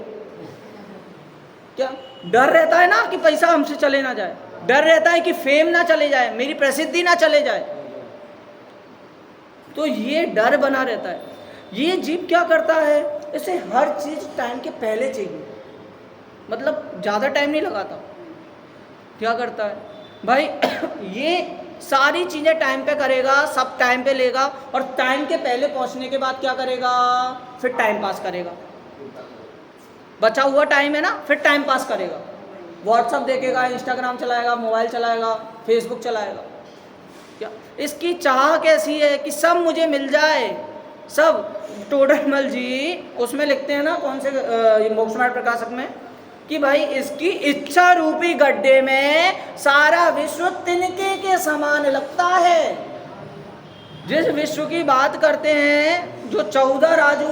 क्या डर रहता है ना कि पैसा हमसे चले ना जाए, डर रहता है कि फेम ना चले जाए, मेरी प्रसिद्धि ना चले जाए, तो ये डर बना रहता है। ये जीव क्या करता है, इसे हर चीज टाइम के पहले चाहिए, मतलब ज्यादा टाइम नहीं लगाता। क्या करता है भाई, ये सारी चीजें टाइम पे करेगा, सब टाइम पे लेगा, और टाइम के पहले पहुंचने के बाद क्या करेगा, फिर टाइम पास करेगा। बचा हुआ टाइम है ना, फिर टाइम पास करेगा, व्हाट्सअप देखेगा, इंस्टाग्राम चलाएगा, मोबाइल चलाएगा, फेसबुक चलाएगा। क्या इसकी चाह कैसी है कि सब मुझे मिल जाए, सब। टोडरमल जी उसमें लिखते हैं ना, कौन से मोक्ष मार्ग प्रकाशक में, कि भाई इसकी इच्छा रूपी गड्ढे में सारा विश्व तिनके के समान लगता है। जिस विश्व की बात करते हैं, जो 14 राजू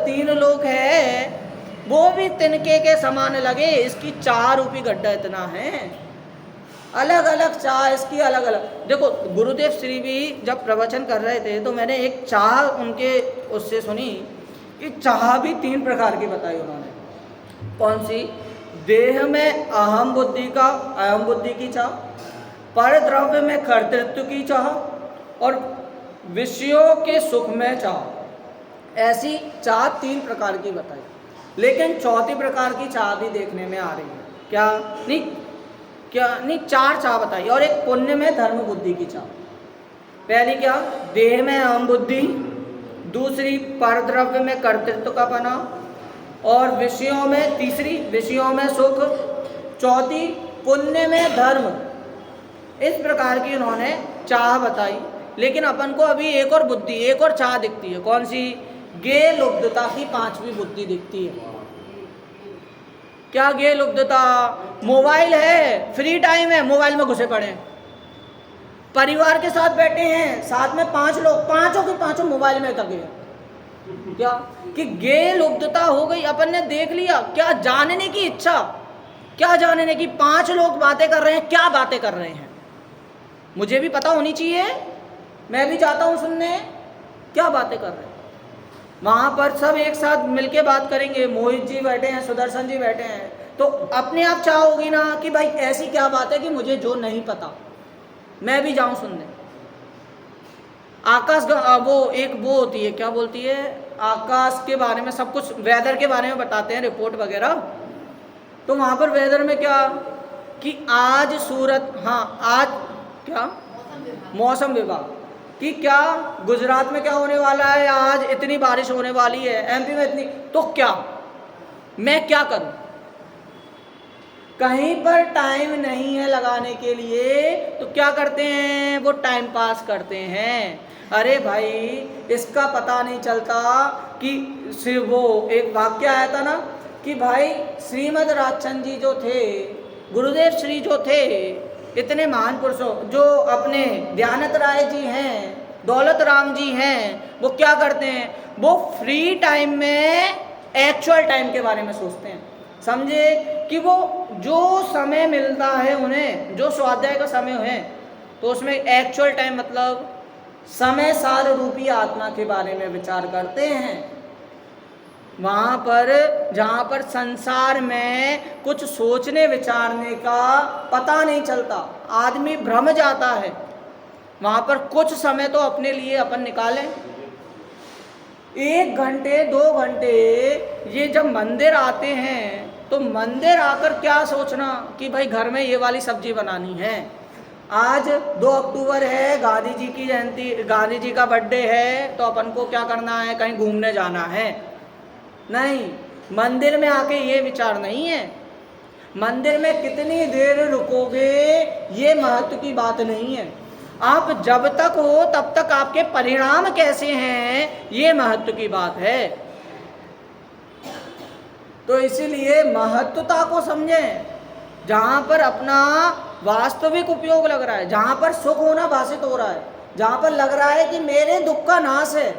3 लोक है, वो भी तिनके के समान लगे। इसकी चाह रूपी गड्ढा इतना है, अलग अलग चाह इसकी, अलग अलग। देखो, गुरुदेव श्री भी जब प्रवचन कर रहे थे तो मैंने एक चाह उनके उससे सुनी कि चाह भी 3 प्रकार की बताई उन्होंने। कौन सी? देह में अहम बुद्धि की चाह, पर द्रव्य में कर्तृत्व की चाह, और विषयों के सुख में चाह। ऐसी चाह 3 प्रकार की बताई, लेकिन चौथी प्रकार की चाह भी देखने में आ रही है। क्या नहीं, 4 चाह बताई, और एक पुण्य में धर्म बुद्धि की चाह। पहली क्या? देह में अहम बुद्धि, दूसरी पर द्रव्य में कर्तृत्व का बना, और विषयों में, तीसरी विषयों में सुख, चौथी पुण्य में धर्म। इस प्रकार की उन्होंने चाह बताई। लेकिन अपन को अभी एक और बुद्धि, एक और चाह दिखती है। कौन सी? गे लुब्धता की 5वीं बुद्धि दिखती है। क्या गे लुब्धता? मोबाइल है, फ्री टाइम है, मोबाइल में घुसे पड़े हैं, परिवार के साथ बैठे हैं, साथ में 5 लोग, पांचों के पांचों मोबाइल में लगे हैं। क्या कि गे लुब्धता हो गई। अपन ने देख लिया, क्या जानने की इच्छा, क्या जानने की। 5 लोग बातें कर रहे हैं, क्या बातें कर रहे हैं, मुझे भी पता होनी चाहिए, मैं भी चाहता हूं सुनने, क्या बातें कर रहे हैं। वहां पर सब एक साथ मिलके बात करेंगे, मोहित जी बैठे हैं, सुदर्शन जी बैठे हैं, तो अपने आप चाह होगी ना कि भाई ऐसी क्या बात है कि मुझे जो नहीं पता मैं भी जाऊं सुनने। आकाश वो होती है, क्या बोलती है, आकाश के बारे में सब कुछ, वेदर के बारे में बताते हैं, रिपोर्ट वगैरह। तो वहां पर वेदर में क्या कि आज आज क्या मौसम विभाग कि क्या गुजरात में क्या होने वाला है, आज इतनी बारिश होने वाली है, एमपी में इतनी। तो क्या मैं क्या करूं? कहीं पर टाइम नहीं है लगाने के लिए, तो क्या करते हैं, वो टाइम पास करते हैं। अरे भाई, इसका पता नहीं चलता कि वो एक वाक्य आया था ना कि भाई श्रीमद राजचंद जी जो थे, गुरुदेव श्री जो थे, इतने महान पुरुषों, जो अपने दयानंद राय जी हैं, दौलत राम जी हैं, वो क्या करते हैं, वो फ्री टाइम में एक्चुअल टाइम के बारे में सोचते हैं। समझे कि वो जो समय मिलता है उन्हें, जो स्वाध्याय का समय है, तो उसमें एक्चुअल टाइम मतलब समय सार रूपी आत्मा के बारे में विचार करते हैं। वहाँ पर जहाँ पर संसार में कुछ सोचने विचारने का पता नहीं चलता, आदमी भ्रम जाता है, वहाँ पर कुछ समय तो अपने लिए अपन निकालें। 1 घंटे 2 घंटे ये जब मंदिर आते हैं तो मंदिर आकर क्या सोचना कि भाई घर में ये वाली सब्जी बनानी है, आज 2 अक्टूबर है, गांधी जी की जयंती, गांधी जी का बर्थडे है, तो अपन को क्या करना है, कहीं घूमने जाना है। नहीं, मंदिर में आके ये विचार नहीं है। मंदिर में कितनी देर रुकोगे ये महत्व की बात नहीं है, आप जब तक हो तब तक आपके परिणाम कैसे हैं ये महत्व की बात है। तो इसीलिए महत्वता को समझें, जहां पर अपना वास्तविक उपयोग लग रहा है, जहां पर सुख होना भाषित हो रहा है, जहां पर लग रहा है कि मेरे दुख का नाश है,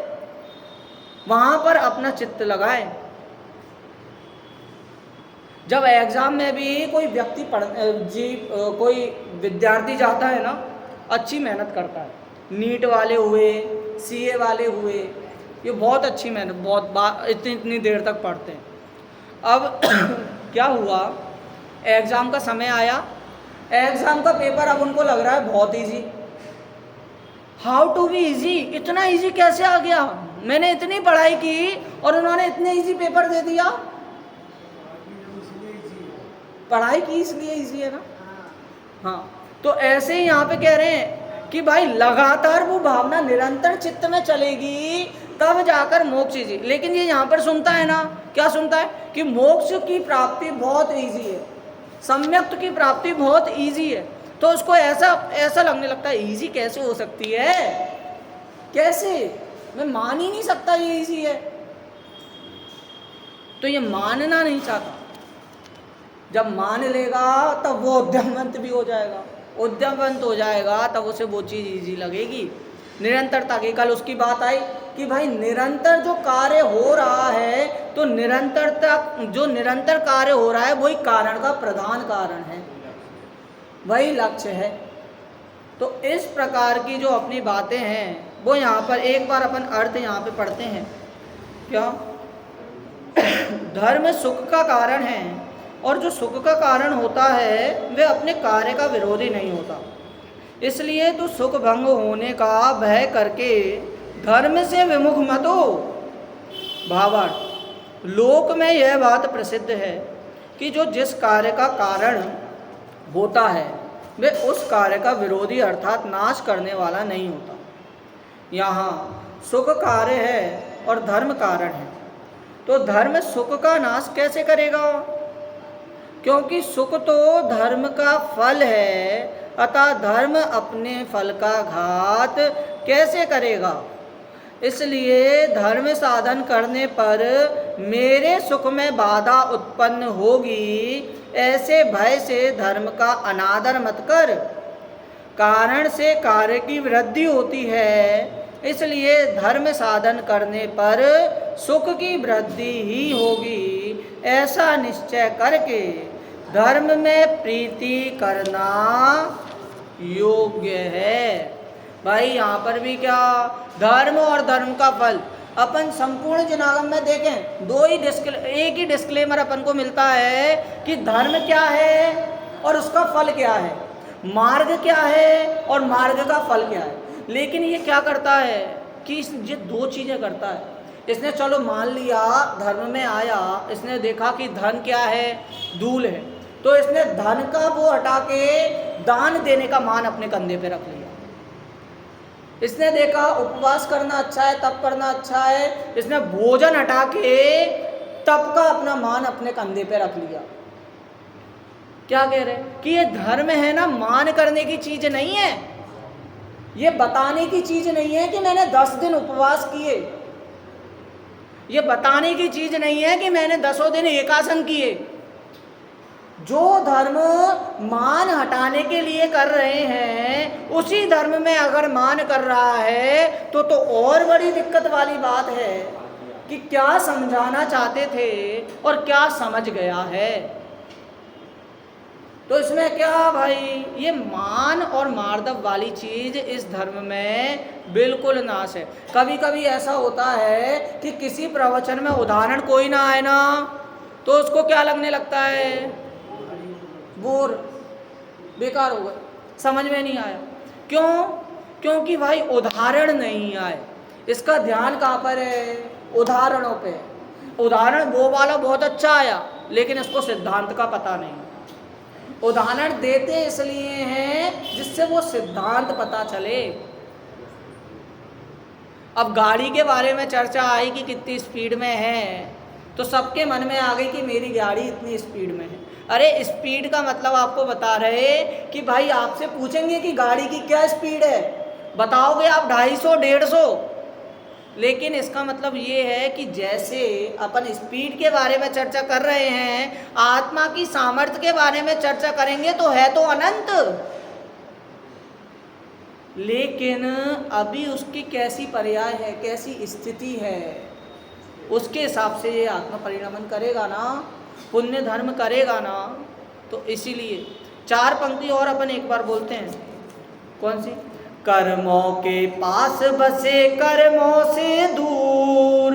वहां पर अपना चित्त लगाएं। जब एग्जाम में भी कोई व्यक्ति कोई विद्यार्थी जाता है ना, अच्छी मेहनत करता है, नीट वाले हुए, सीए वाले हुए, ये बहुत अच्छी मेहनत, बहुत इतनी देर तक पढ़ते हैं। अब क्या हुआ, एग्ज़ाम का समय आया, एग्ज़ाम का पेपर अब उनको लग रहा है बहुत easy. How to be easy, इतना इजी कैसे आ गया, मैंने इतनी पढ़ाई की और उन्होंने इतने इजी पेपर दे दिया। पढ़ाई की इसलिए इजी है ना। हाँ, तो ऐसे ही यहाँ पे कह रहे हैं कि भाई लगातार वो भावना निरंतर चित्त में चलेगी तब जाकर मोक्ष इजी। लेकिन ये यहाँ पर सुनता है ना, क्या सुनता है कि मोक्ष की प्राप्ति बहुत इजी है, सम्यक्त की प्राप्ति बहुत इजी है, तो उसको ऐसा लगने लगता है इजी कैसे हो सकती है, कैसे, मैं मान ही नहीं सकता ये इजी है। तो ये मानना नहीं चाहता, जब मान लेगा तब वो उद्यमवंत भी हो जाएगा, उद्यमवंत हो जाएगा तब उसे वो चीज़ इजी लगेगी। निरंतरता की कल उसकी बात आई कि भाई निरंतर जो कार्य हो रहा है, तो निरंतरता जो निरंतर कार्य हो रहा है वही कारण का प्रधान कारण है, वही लक्ष्य है। तो इस प्रकार की जो अपनी बातें हैं वो यहाँ पर एक बार अपन अर्थ यहाँ पे पढ़ते हैं। क्या धर्म सुख का कारण है, और जो सुख का कारण होता है वह अपने कार्य का विरोधी नहीं होता, इसलिए तो सुख भंग होने का भय करके धर्म से विमुख मत हो। भावार्थ, लोक में यह बात प्रसिद्ध है कि जो जिस कार्य का कारण होता है वह उस कार्य का विरोधी अर्थात नाश करने वाला नहीं होता। यहाँ सुख कार्य है और धर्म कारण है, तो धर्म सुख का नाश कैसे करेगा, क्योंकि सुख तो धर्म का फल है, अतः धर्म अपने फल का घात कैसे करेगा। इसलिए धर्म साधन करने पर मेरे सुख में बाधा उत्पन्न होगी, ऐसे भय से धर्म का अनादर मत कर। कारण से कार्य की वृद्धि होती है, इसलिए धर्म साधन करने पर सुख की वृद्धि ही होगी, ऐसा निश्चय करके धर्म में प्रीति करना योग्य है। भाई यहाँ पर भी क्या, धर्म और धर्म का फल अपन संपूर्ण जनागम में देखें, एक ही डिस्क्लेमर अपन को मिलता है कि धर्म क्या है और उसका फल क्या है, मार्ग क्या है और मार्ग का फल क्या है। लेकिन ये क्या करता है कि ये दो चीज़ें करता है। इसने चलो मान लिया धर्म में आया, इसने देखा कि धन क्या है, धूल है, तो इसने धन का वो हटा के दान देने का मान अपने कंधे पे रख लिया। इसने देखा उपवास करना अच्छा है, तप करना अच्छा है, इसने भोजन हटा के तप का अपना मान अपने कंधे पे रख लिया। क्या कह रहे हैं कि ये धर्म है ना, मान करने की चीज नहीं है, ये बताने की चीज नहीं है कि मैंने 10 दिन उपवास किए, ये बताने की चीज नहीं है कि मैंने 10 दिन एकासन किए। जो धर्म मान हटाने के लिए कर रहे हैं, उसी धर्म में अगर मान कर रहा है तो और बड़ी दिक्कत वाली बात है कि क्या समझाना चाहते थे और क्या समझ गया है। तो इसमें क्या भाई, ये मान और मार्दव वाली चीज इस धर्म में बिल्कुल नाश है। कभी कभी ऐसा होता है कि किसी प्रवचन में उदाहरण कोई ना आए ना, तो उसको क्या लगने लगता है, बोर, बेकार हो गए, समझ में नहीं आया। क्यों? क्योंकि भाई उदाहरण नहीं आए। इसका ध्यान कहाँ पर है, उदाहरणों पे। उदाहरण वो वाला बहुत अच्छा आया, लेकिन इसको सिद्धांत का पता नहीं। उदाहरण देते इसलिए हैं जिससे वो सिद्धांत पता चले। अब गाड़ी के बारे में चर्चा आई कि कितनी स्पीड में है, तो सबके मन में आ गई कि मेरी गाड़ी इतनी स्पीड में है। अरे स्पीड का मतलब आपको बता रहे कि भाई आपसे पूछेंगे कि गाड़ी की क्या स्पीड है, बताओगे आप 250 150, लेकिन इसका मतलब ये है कि जैसे अपन स्पीड के बारे में चर्चा कर रहे हैं, आत्मा की सामर्थ्य के बारे में चर्चा करेंगे तो है तो अनंत, लेकिन अभी उसकी कैसी पर्याय है, कैसी स्थिति है, उसके हिसाब से ये आत्मा परिणमन करेगा ना, पुण्य धर्म करेगा ना। तो इसीलिए 4 पंक्ति और अपन एक बार बोलते हैं। कौन सी? कर्मों के पास बसे कर्मों से दूर,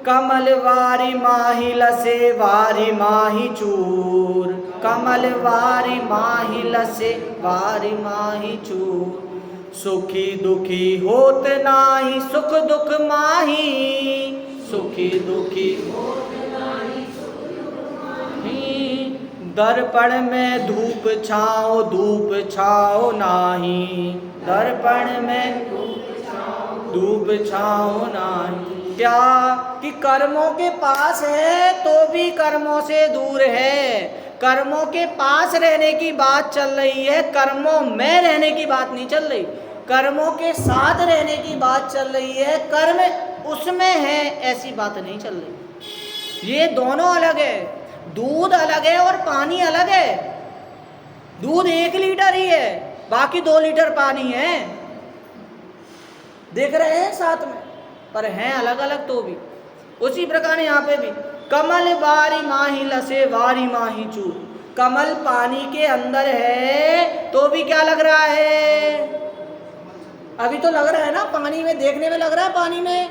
कमल वारी माही लसे वारी माही चूर, कमल वारी माही लसे वारी माही चूर, सुखी दुखी होत नाही सुख दुख माही, सुखी दुखी होत नाही सुख दुख माही, दर्पण में धूप छाओ नाही, दर्पण में धूप छाओ नाही। क्या कि कर्मों के पास है तो भी कर्मों से दूर है। कर्मों के पास रहने की बात चल रही है, कर्मों में रहने की बात नहीं चल रही। कर्मों के साथ रहने की बात चल रही है, कर्म उसमें है ऐसी बात नहीं चल रही। ये दोनों अलग है, दूध अलग है और पानी अलग है। दूध 1 लीटर ही है, बाकी 2 लीटर पानी है, देख रहे हैं साथ में, पर हैं अलग अलग तो भी। उसी प्रकार यहाँ पे भी कमल वारी माही लसे वारी माही चूर, कमल पानी के अंदर है तो भी क्या लग रहा है, अभी तो लग रहा है ना पानी में, देखने में लग रहा है पानी में,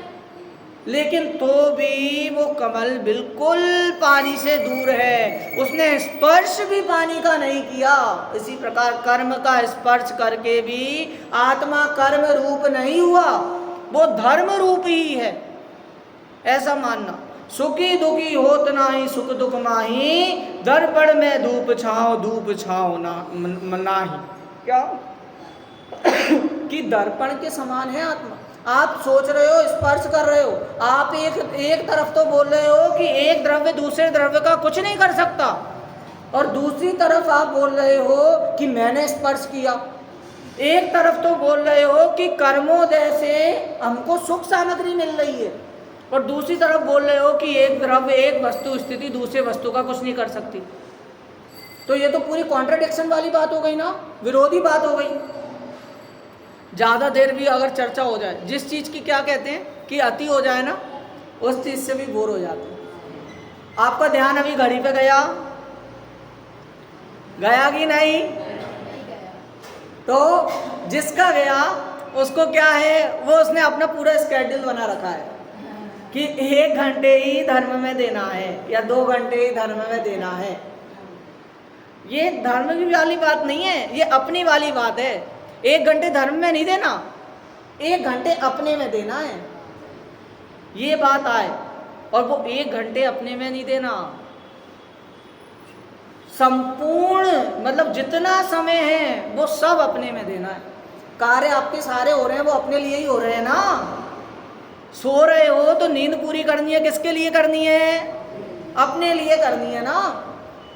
लेकिन तो भी वो कमल बिल्कुल पानी से दूर है, उसने स्पर्श भी पानी का नहीं किया। इसी प्रकार कर्म का स्पर्श करके भी आत्मा कर्म रूप नहीं हुआ, वो धर्म रूप ही है, ऐसा मानना। सुखी दुखी होत नाही सुख दुख माही, दर्पण में धूप छाओ नाही। क्या कि दर्पण के समान है आत्मा। आप सोच रहे हो, स्पर्श कर रहे हो, आप एक तरफ तो बोल रहे हो कि एक द्रव्य दूसरे द्रव्य का कुछ नहीं कर सकता, और दूसरी तरफ आप बोल रहे हो कि मैंने स्पर्श किया। एक तरफ तो बोल रहे हो कि कर्मोदय से हमको सुख सामग्री मिल रही है, और दूसरी तरफ बोल रहे हो कि एक द्रव्य एक वस्तु स्थिति दूसरे वस्तु का कुछ नहीं कर सकती। तो ये तो पूरी कॉन्ट्राडिक्शन वाली बात हो गई ना, विरोधी बात हो गई। ज़्यादा देर भी अगर चर्चा हो जाए, जिस चीज़ की क्या कहते हैं कि अति हो जाए ना, उस चीज़ से भी बोर हो जाते हैं। आपका ध्यान अभी घड़ी पे गया कि नहीं? तो जिसका गया उसको क्या है, वो उसने अपना पूरा स्केड्यूल बना रखा है कि 1 घंटे ही धर्म में देना है या 2 घंटे ही धर्म में देना है। ये धर्म की वाली बात नहीं है, ये अपनी वाली बात है। 1 घंटे धर्म में नहीं देना, 1 घंटे अपने में देना है, ये बात आए। और वो 1 घंटे अपने में नहीं देना, संपूर्ण मतलब जितना समय है वो सब अपने में देना है। कार्य आपके सारे हो रहे हैं वो अपने लिए ही हो रहे हैं ना। सो रहे हो तो नींद पूरी करनी है, किसके लिए करनी है? अपने लिए करनी है ना।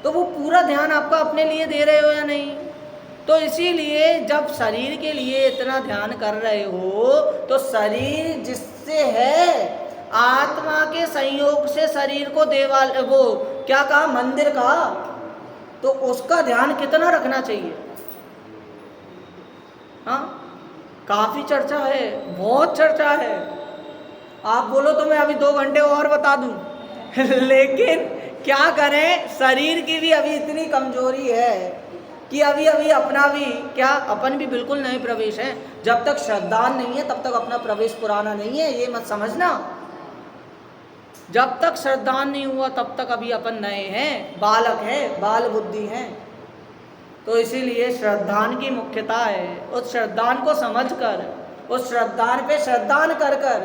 तो वो पूरा ध्यान आपका अपने लिए दे रहे हो या नहीं? तो इसीलिए जब शरीर के लिए इतना ध्यान कर रहे हो तो शरीर जिससे है, आत्मा के संयोग से शरीर को देवाल, वो क्या कहा, मंदिर कहा, तो उसका ध्यान कितना रखना चाहिए? हाँ, काफी चर्चा है, बहुत चर्चा है। आप बोलो तो मैं अभी 2 घंटे और बता दूं लेकिन क्या करें, शरीर की भी अभी इतनी कमजोरी है कि अभी अभी अपना भी क्या, अपन भी बिल्कुल नए प्रवेश हैं। जब तक श्रद्धान नहीं है तब तक अपना प्रवेश पुराना नहीं है, ये मत समझना। जब तक श्रद्धान नहीं हुआ तब तक अभी अपन नए हैं, बालक हैं, बाल बुद्धि हैं। तो इसीलिए श्रद्धान की मुख्यता है। उस श्रद्धान को समझकर, उस श्रद्धान पे श्रद्धान कर कर,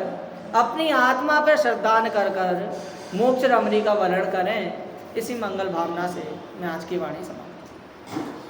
अपनी आत्मा पे श्रद्धान कर कर मोक्ष रमणी का वर्णन करें। इसी मंगल भावना से मैं आज की वाणी समाप्त